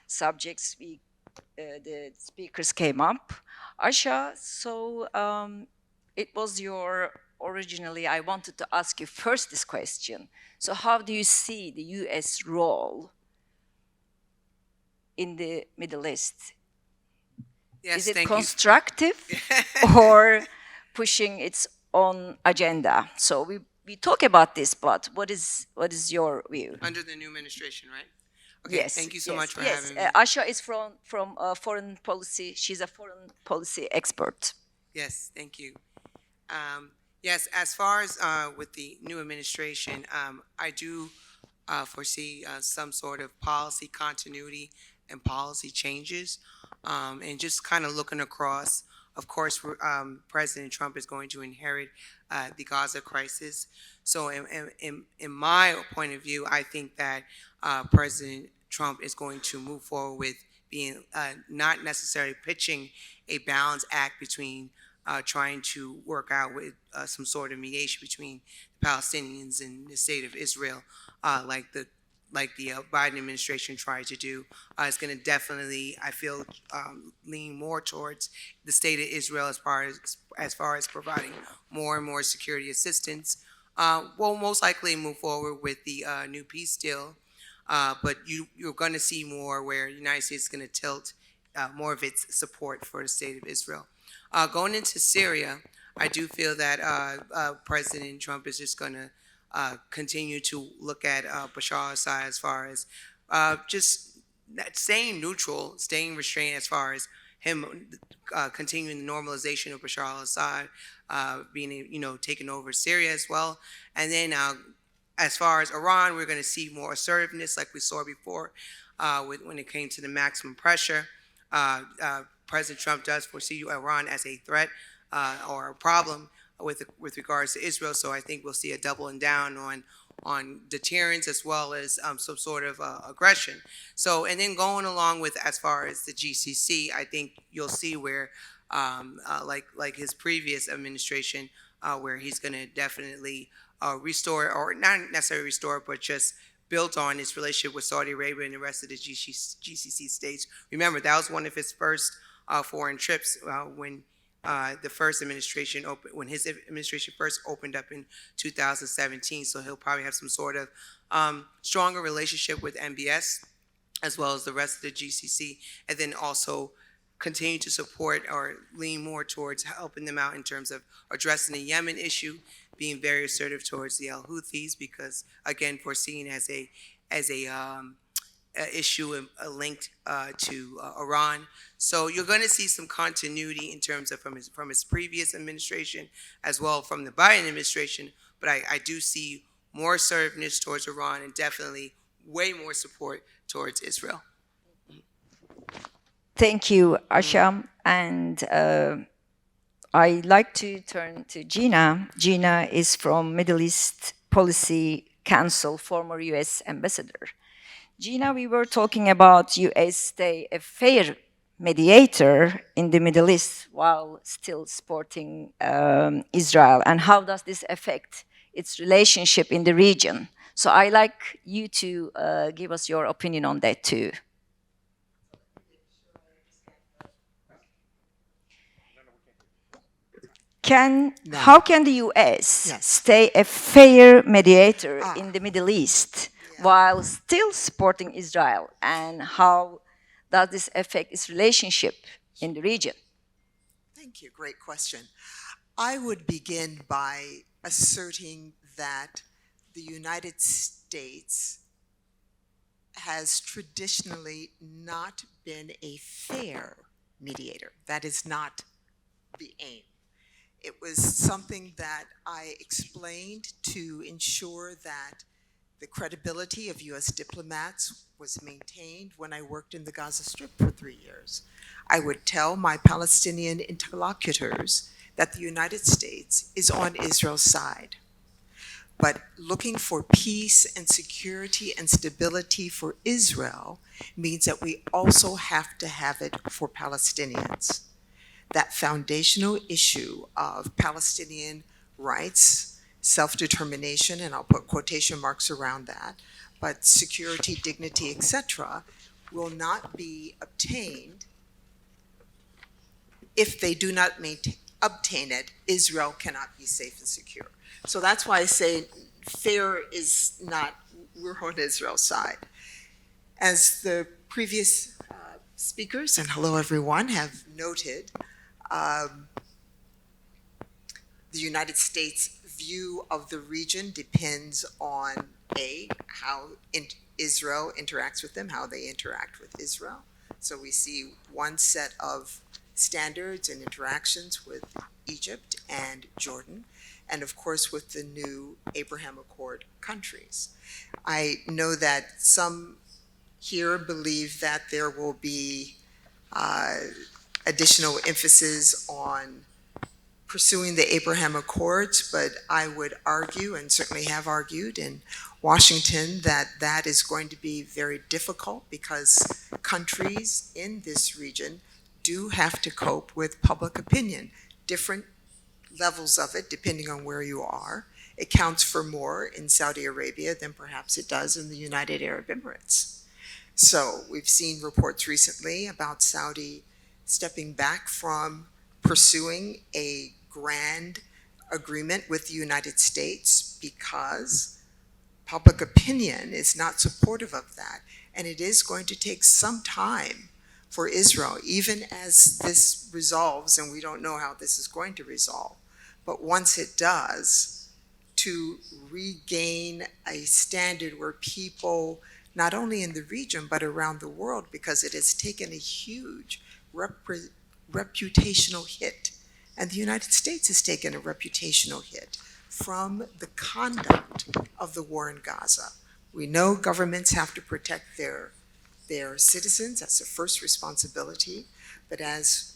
subjects the speakers came up. Aisha, so it was originally, I wanted to ask you first this question. So how do you see the U.S. role in the Middle East? Yes, is it thank constructive you. or pushing its own agenda? So we talk about this, but what is your view? Under the new administration, right? Okay, yes. Thank you so yes, much for yes. having me. Asha is from foreign policy. She's a foreign policy expert. Yes, thank you. Yes, as far as with the new administration, I do foresee some sort of policy continuity and policy changes. And just kind of looking across, of course, President Trump is going to inherit the Gaza crisis. So in my point of view, I think that President Trump is going to move forward with being not necessarily pitching a balance act between trying to work out with some sort of mediation between the Palestinians and the state of Israel, like the Biden administration tried to do. It's going to definitely, I feel, lean more towards the state of Israel as far as providing more and more security assistance. We'll most likely move forward with the new peace deal, but you're going to see more where the United States is going to tilt more of its support for the state of Israel. Going into Syria, I do feel that President Trump is just going to continue to look at Bashar al-Assad as far as just staying neutral, staying restrained as far as him continuing the normalization of Bashar al-Assad, being, taking over Syria as well. And then as far as Iran, we're going to see more assertiveness like we saw before when it came to the maximum pressure. President Trump does foresee Iran as a threat or a problem with regards to Israel. So I think we'll see a doubling down on deterrence as well as some sort of aggression. So, and then going along with as far as the GCC, I think you'll see where, like his previous administration, where he's going to definitely restore, or not necessarily restore, but just built on its relationship with Saudi Arabia and the rest of the GCC states. Remember, that was one of his first foreign trips when the first administration opened, when his administration first opened up in 2017. So he'll probably have some sort of stronger relationship with MBS as well as the rest of the GCC, and then also continue to support or lean more towards helping them out in terms of addressing the Yemen issue, being very assertive towards the Al-Houthis, because again, foreseen as a issue linked to Iran. So you're going to see some continuity in terms of from his previous administration as well from the Biden administration. But I do see more assertiveness towards Iran and definitely way more support towards Israel. Thank you, Asha. And I'd like to turn to Gina. Gina is from Middle East Policy Council, former US ambassador. Gina, we were talking about US stay a fair mediator in the Middle East while still supporting Israel. And how does this affect its relationship in the region? So I'd like you to give us your opinion on that too. How can the US stay a fair mediator in the Middle East while still supporting Israel? And how does this affect its relationship in the region? Thank you. Great question. I would begin by asserting that the United States has traditionally not been a fair mediator. That is not the aim. It was something that I explained to ensure that the credibility of US diplomats was maintained when I worked in the Gaza Strip for 3 years. I would tell my Palestinian interlocutors that the United States is on Israel's side. But looking for peace and security and stability for Israel means that we also have to have it for Palestinians. That foundational issue of Palestinian rights, self-determination, and I'll put quotation marks around that, but security, dignity, etc., will not be obtained if they do not obtain it. Israel cannot be safe and secure. So that's why I say fair is not, we're on Israel's side. As the previous speakers, and hello everyone, have noted, the United States' view of the region depends on how Israel interacts with them, how they interact with Israel. So we see one set of standards and interactions with Egypt and Jordan, and of course with the new Abraham Accord countries. I know that some here believe that there will be additional emphasis on pursuing the Abraham Accords, but I would argue, and certainly have argued in Washington, that that is going to be very difficult because countries in this region do have to cope with public opinion, different levels of it depending on where you are. It counts for more in Saudi Arabia than perhaps it does in the United Arab Emirates. So we've seen reports recently about Saudi stepping back from pursuing a grand agreement with the United States because public opinion is not supportive of that. And it is going to take some time for Israel, even as this resolves, and we don't know how this is going to resolve, but once it does, to regain a standard where people, not only in the region, but around the world, because it has taken a huge reputational hit. And the United States has taken a reputational hit from the conduct of the war in Gaza. We know governments have to protect their citizens. That's their first responsibility. But as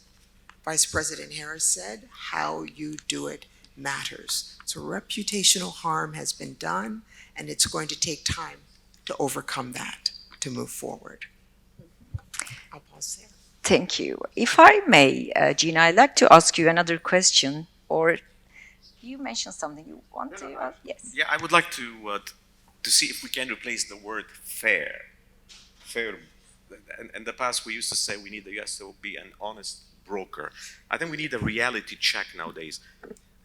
Vice President Harris said, how you do it matters. So reputational harm has been done, and it's going to take time to overcome that, to move forward. I'll pause there. Thank you. If I may, Gina, I'd like to ask you another question, or you mentioned something you want to. Yes. Yeah, I would like to see if we can replace the word fair. Fair. In the past, we used to say we need the U.S. to be an honest broker. I think we need a reality check nowadays.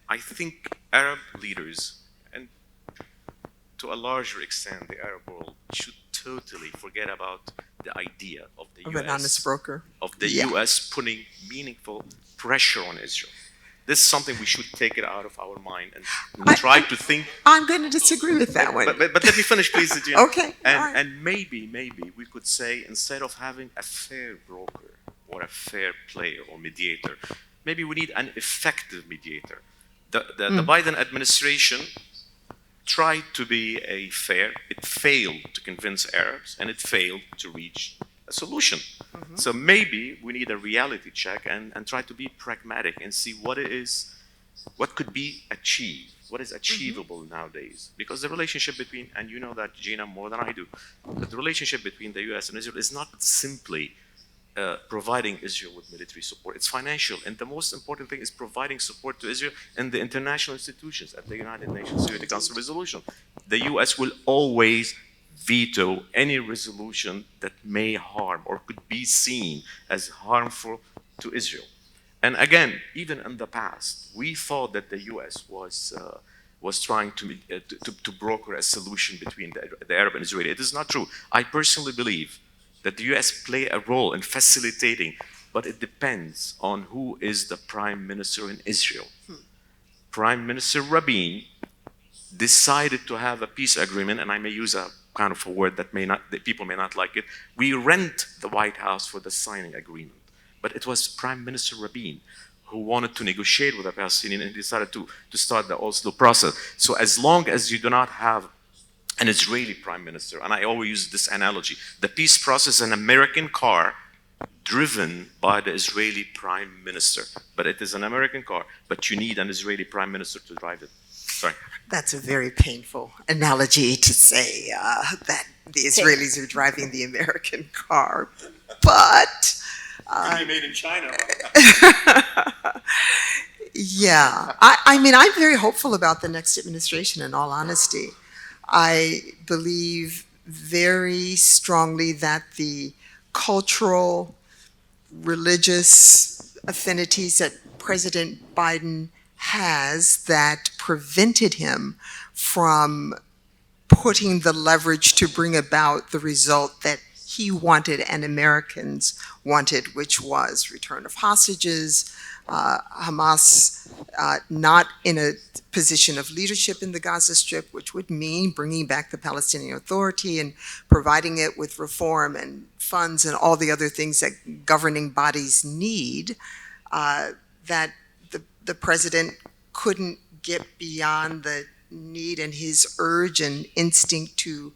I think Arab leaders, and to a larger extent, the Arab world, should totally forget about the idea of the Of U.S. an honest broker. Of the Yeah. U.S. putting meaningful pressure on Israel. This is something we should take it out of our mind and try to think. I'm going to disagree with that one. But let me finish, please, Gina. Okay, And, all right. and maybe we could say, instead of having a fair broker or a fair player or mediator, maybe we need an effective mediator. The Biden administration tried to be a fair. It failed to convince Arabs, and it failed to reach a solution. So maybe we need a reality check and try to be pragmatic and see what could be achieved, what is achievable nowadays. Because the relationship between, and you know that, Gina, more than I do, that the relationship between the US and Israel is not simply providing Israel with military support. It's financial. And the most important thing is providing support to Israel and the international institutions at the United Nations Security Council resolution. The US will always veto any resolution that may harm or could be seen as harmful to Israel. And again, even in the past, we thought that the U.S. was trying to broker a solution between the Arab and Israeli. It is not true. I personally believe that the U.S. play a role in facilitating, but it depends on who is the prime minister in Israel. Prime Minister Rabin decided to have a peace agreement, and I may use a kind of a word that people may not like it. We rent the White House for the signing agreement. But it was Prime Minister Rabin who wanted to negotiate with the Palestinians and decided to start the Oslo process. So as long as you do not have an Israeli prime minister, and I always use this analogy, the peace process is an American car driven by the Israeli prime minister. But it is an American car, but you need an Israeli prime minister to drive it. Sorry. That's a very painful analogy to say that the Israelis are driving the American car. But Could be made in China. yeah, I mean, I'm very hopeful about the next administration, in all honesty. I believe very strongly that the cultural, religious affinities that President Biden has that prevented him from putting the leverage to bring about the result that he wanted and Americans wanted, which was return of hostages, Hamas not in a position of leadership in the Gaza Strip, which would mean bringing back the Palestinian Authority and providing it with reform and funds and all the other things that governing bodies need, that the president couldn't get beyond the need and his urge and instinct to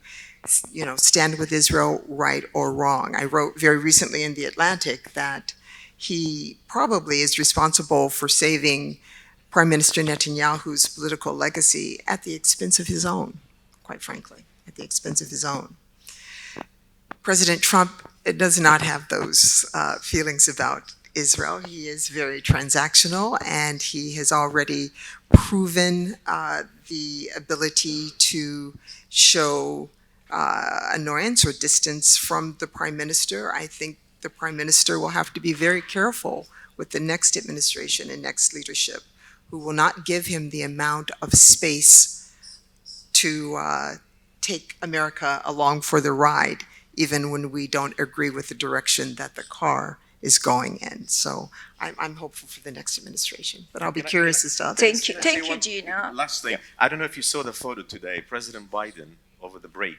stand with Israel, right or wrong. I wrote very recently in The Atlantic that he probably is responsible for saving Prime Minister Netanyahu's political legacy at the expense of his own, quite frankly, at the expense of his own. President Trump does not have those feelings about Israel. He is very transactional, and he has already proven the ability to show annoyance or distance from the prime minister. I think the prime minister will have to be very careful with the next administration and next leadership, who will not give him the amount of space to take America along for the ride, even when we don't agree with the direction that the car is going in. So I'm hopeful for the next administration, but I'll be curious as to others. Thank you, Gina. Last thing, I don't know if you saw the photo today. President Biden, over the break,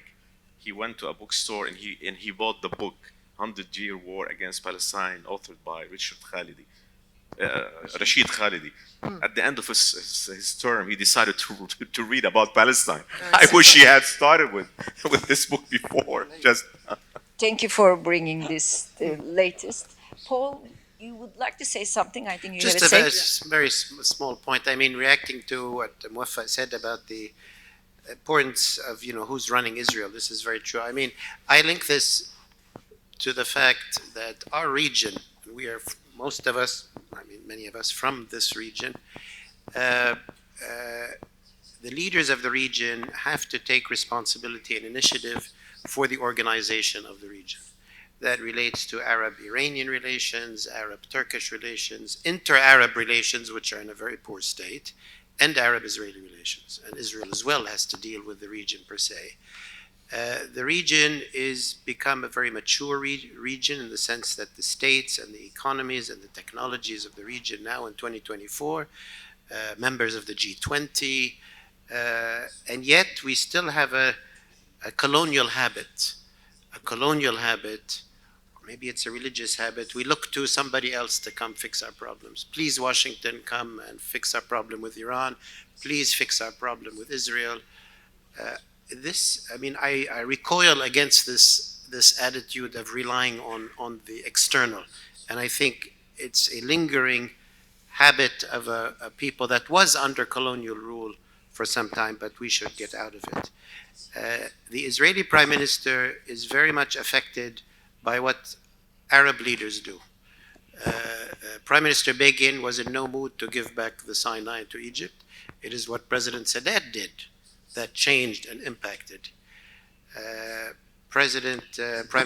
he went to a bookstore and he bought the book 100-Year War Against Palestine, authored by Rashid Khalidi. At the end of his term, he decided to read about Palestine. I wish he had started with this book before. Thank you for bringing this, the latest. Paul, you would like to say something? I think you have Just a a say. very small point. I mean, reacting to what Muafa said about the importance of, who's running Israel. This is very true. I mean, I link this to the fact that our region, we are, most of us, I mean, many of us from this region, the leaders of the region have to take responsibility and initiative for the organization of the region. That relates to Arab-Iranian relations, Arab-Turkish relations, inter-Arab relations, which are in a very poor state, and Arab-Israeli relations. And Israel as well has to deal with the region per se. The region is become a very mature region in the sense that the states and the economies and the technologies of the region now in 2024, members of the G20, and yet we still have a colonial habit, or maybe it's a religious habit. We look to somebody else to come fix our problems. Please, Washington, come and fix our problem with Iran. Please fix our problem with Israel. I recoil against this attitude of relying on the external. And I think it's a lingering habit of a people that was under colonial rule for some time, but we should get out of it. The Israeli Prime Minister is very much affected by what Arab leaders do. Prime Minister Begin was in no mood to give back the Sinai to Egypt. It is what President Sadat did that changed and impacted. Prime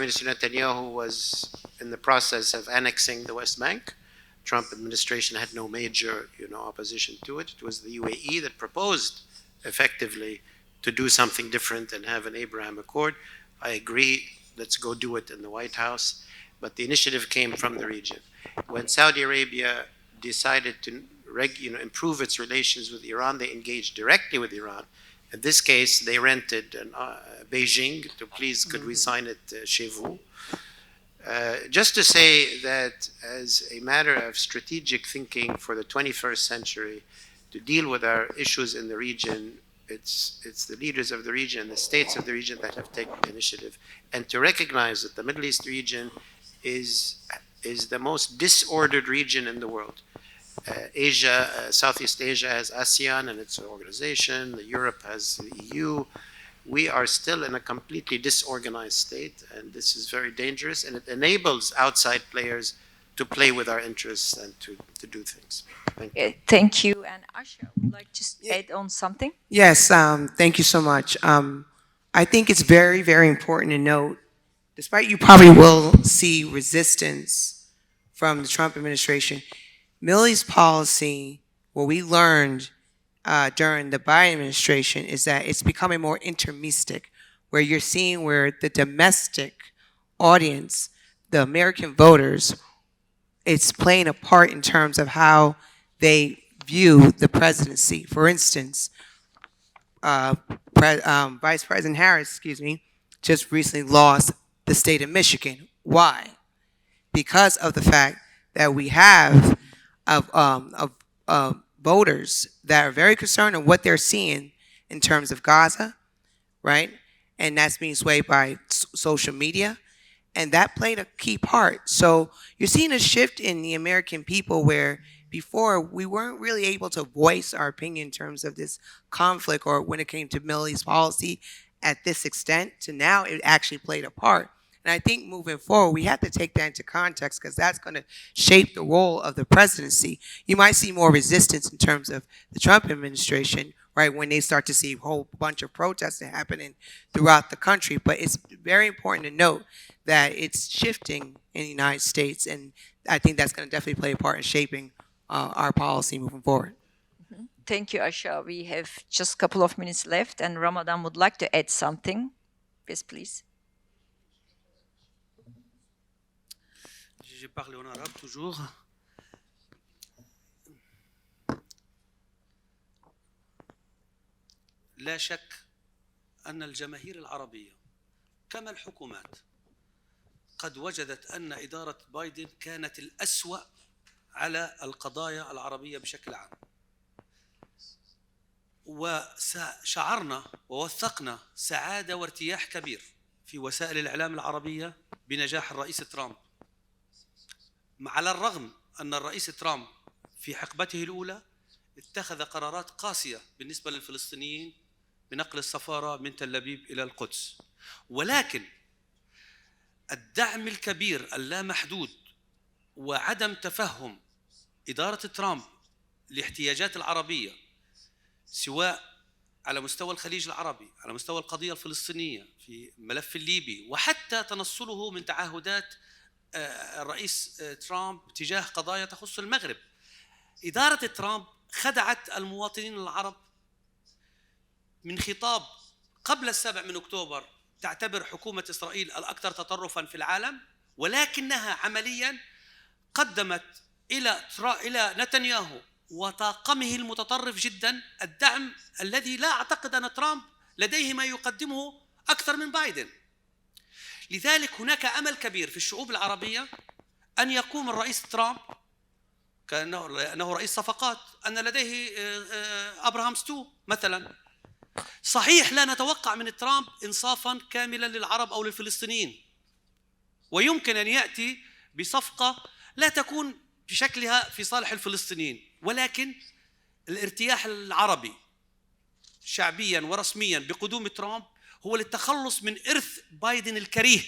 Minister Netanyahu was in the process of annexing the West Bank. Trump administration had no major, opposition to it. It was the UAE that proposed effectively to do something different and have an Abraham Accord. I agree, let's go do it in the White House. But the initiative came from the region. When Saudi Arabia decided to improve its relations with Iran, they engaged directly with Iran. In this case, they rented Beijing to please, could we sign it chez vous? Just to say that as a matter of strategic thinking for the 21st century, to deal with our issues in the region, it's the leaders of the region and the states of the region that have taken the initiative. And to recognize that the Middle East region is the most disordered region in the world. Southeast Asia has ASEAN and its organization. Europe has the EU. We are still in a completely disorganized state, and this is very dangerous, and it enables outside players to play with our interests and to do things. Thank you. Thank you. And Asha, would like to add on something? Yes, thank you so much. I think it's very, very important to note, despite you probably will see resistance from the Trump administration, Middle East policy, what we learned during the Biden administration is that it's becoming more intermistic, where you're seeing where the domestic audience, the American voters, it's playing a part in terms of how they view the presidency. For instance, Vice President Harris, just recently lost the state of Michigan. Why? Because of the fact that we have voters that are very concerned on what they're seeing in terms of Gaza, right? And that's being swayed by social media. And that played a key part. So you're seeing a shift in the American people where before we weren't really able to voice our opinion in terms of this conflict or when it came to Middle East policy at this extent, to now it actually played a part. And I think moving forward, we have to take that into context because that's going to shape the role of the presidency. You might see more resistance in terms of the Trump administration, right, when they start to see a whole bunch of protests happening throughout the country. But it's very important to note that it's shifting in the United States, and I think that's going to definitely play a part in shaping our policy moving forward. Thank you, Asha. We have just a couple of minutes left, and Ramadan would like to add something. Yes, please. Je parle en arabe toujours. لا شك أن الجماهير العربية كما الحكومات قد وجدت أن إدارة بايدن كانت الأسوأ على القضايا العربية بشكل عام. وشعرنا ووثقنا سعادة وارتياح كبير في وسائل الإعلام العربية بنجاح الرئيس ترامب. على الرغم أن الرئيس ترامب في حقبته الأولى اتخذ قرارات قاسية بالنسبة للفلسطينيين بنقل السفارة من تل أبيب إلى القدس، ولكن الدعم الكبير اللامحدود وعدم تفهم إدارة ترامب لاحتياجات العربية سواء على مستوى الخليج العربي، على مستوى القضية الفلسطينية، في الملف الليبي، وحتى تنصله من تعهدات الرئيس ترامب تجاه قضايا تخص المغرب. إدارة ترامب خدعت المواطنين العرب من خطاب قبل 7 أكتوبر تعتبر حكومة إسرائيل الأكثر تطرفاً في العالم، ولكنها عملياً قدمت إلى نتنياهو وطاقمه المتطرف جداً الدعم الذي لا أعتقد أن ترامب لديه ما يقدمه أكثر من بايدن. لذلك هناك أمل كبير في الشعوب العربية أن يقوم الرئيس ترامب كأنه رئيس صفقات، أن لديه أبراهامز 2 مثلاً. صحيح لا نتوقع من ترامب إنصافاً كاملاً للعرب أو للفلسطينيين، ويمكن أن يأتي بصفقة لا تكون بشكلها في صالح الفلسطينيين، ولكن الارتياح العربي شعبياً ورسمياً بقدوم ترامب هو للتخلص من إرث بايدن الكريه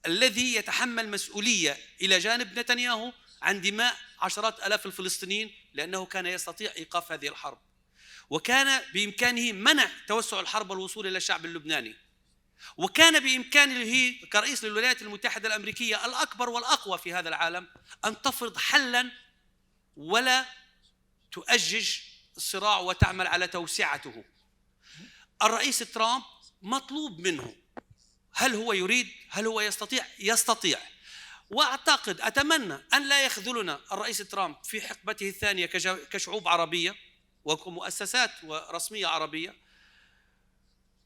الذي يتحمل مسؤولية إلى جانب نتنياهو عن دماء عشرات آلاف الفلسطينيين، لأنه كان يستطيع إيقاف هذه الحرب، وكان بإمكانه منع توسع الحرب والوصول إلى الشعب اللبناني، وكان بإمكانه كرئيس للولايات المتحدة الأمريكية الأكبر والأقوى في هذا العالم أن تفرض حلاً ولا تؤجج الصراع وتعمل على توسعته. الرئيس ترامب مطلوب منه، هل هو يريد؟ هل هو يستطيع؟ يستطيع. وأعتقد أتمنى أن لا يخذلنا الرئيس ترامب في حقبته الثانية كشعوب عربية وكمؤسسات ورسمية عربية،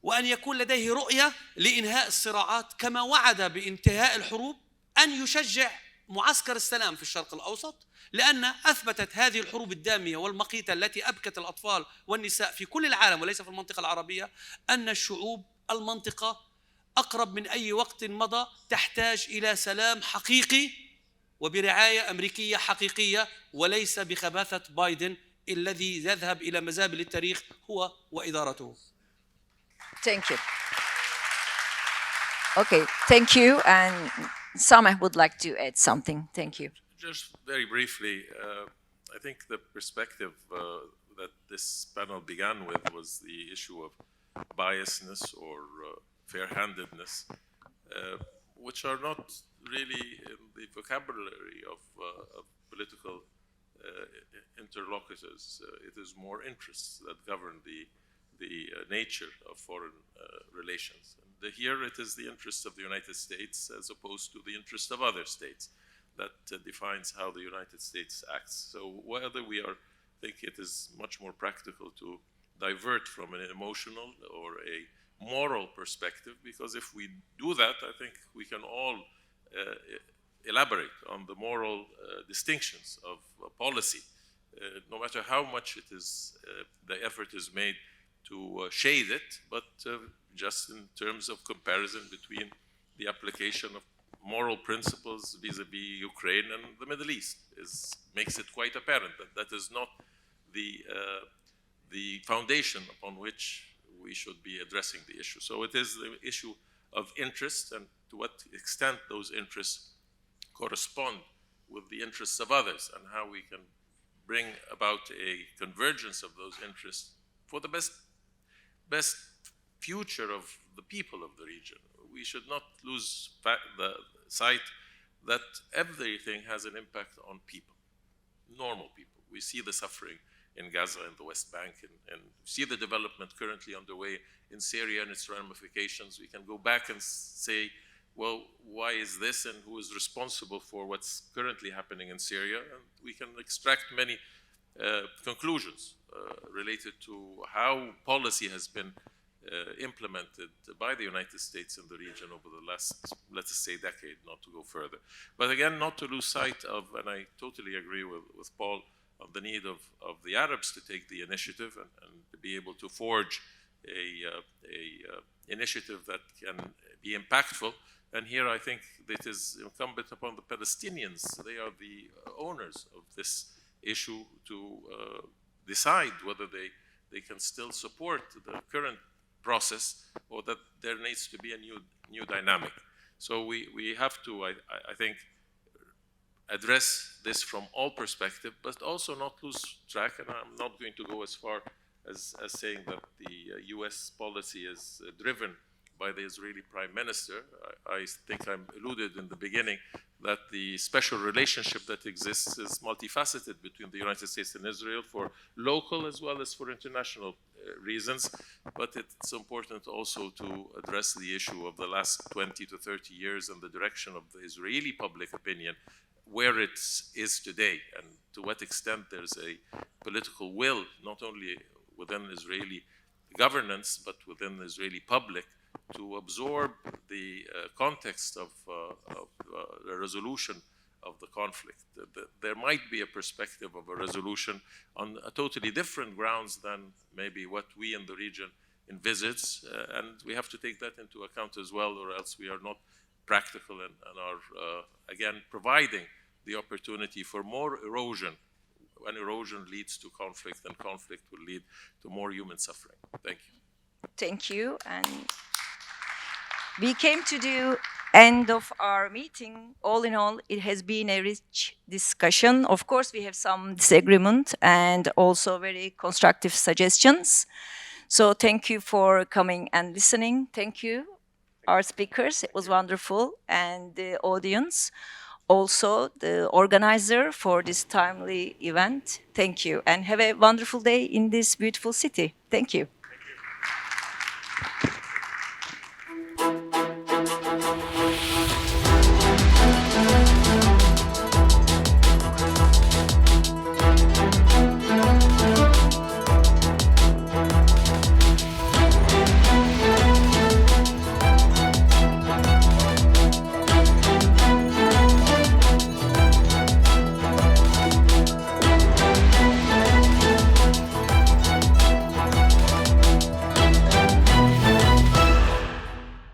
وأن يكون لديه رؤية لإنهاء الصراعات كما وعد بانتهاء الحروب، أن يشجع معسكر السلام في الشرق الأوسط، لأن أثبتت هذه الحروب الدامية والمقيتة التي أبكت الأطفال والنساء في كل العالم وليس في المنطقة العربية أن الشعوب المنطقة أقرب من أي وقت مضى تحتاج إلى سلام حقيقي وبرعاية أمريكية حقيقية، وليس بخباثة بايدن الذي يذهب إلى مزابل التاريخ هو وإدارته. Thank you. Okay, thank you. And Sameh would like to add something. Thank you. Just very briefly, I think the perspective that this panel began with was the issue of biasness or fair-handedness, which are not really in the vocabulary of political interlocutors. It is more interests that govern the nature of foreign relations. And here it is the interest of the United States as opposed to the interest of other states that defines how the United States acts. So whether we think it is much more practical to divert from an emotional or a moral perspective, because if we do that, I think we can all elaborate on the moral distinctions of policy, no matter how much it is, the effort is made to shade it, but just in terms of comparison between the application of moral principles vis-a-vis Ukraine and the Middle East makes it quite apparent that that is not the foundation upon which we should be addressing the issue. So it is the issue of interest, and to what extent those interests correspond with the interests of others, and how we can bring about a convergence of those interests for the best future of the people of the region. We should not lose the sight that everything has an impact on people, normal people. We see the suffering in Gaza and the West Bank, and see the development currently underway in Syria and its ramifications. We can go back and say, well, why is this, and who is responsible for what's currently happening in Syria? And we can extract many conclusions related to how policy has been implemented by the United States in the region over the last, let's say, decade, not to go further. But again, not to lose sight of, and I totally agree with Paul, on the need of the Arabs to take the initiative and to be able to forge a initiative that can be impactful. And here I think it is incumbent upon the Palestinians, they are the owners of this issue, to decide whether they can still support the current process or that there needs to be a new dynamic. So we have to, I think, address this from all perspectives, but also not lose track, and I'm not going to go as far as saying that the US policy is driven by the Israeli Prime Minister. I think I alluded in the beginning that the special relationship that exists is multifaceted between the United States and Israel for local as well as for international reasons. But it's important also to address the issue of the last 20 to 30 years and the direction of the Israeli public opinion, where it is today, and to what extent there's a political will, not only within Israeli governance, but within the Israeli public, to absorb the context of the resolution of the conflict. There might be a perspective of a resolution on a totally different grounds than maybe what we in the region envisage, and we have to take that into account as well, or else we are not practical and are, again, providing the opportunity for more erosion. When erosion leads to conflict, and conflict will lead to more human suffering. Thank you. Thank you. And we came to the end of our meeting. All in all, it has been a rich discussion. Of course, we have some disagreement and also very constructive suggestions. So thank you for coming and listening. Thank you, our speakers. It was wonderful. And the audience, also the organizer for this timely event. Thank you. And have a wonderful day in this beautiful city. Thank you.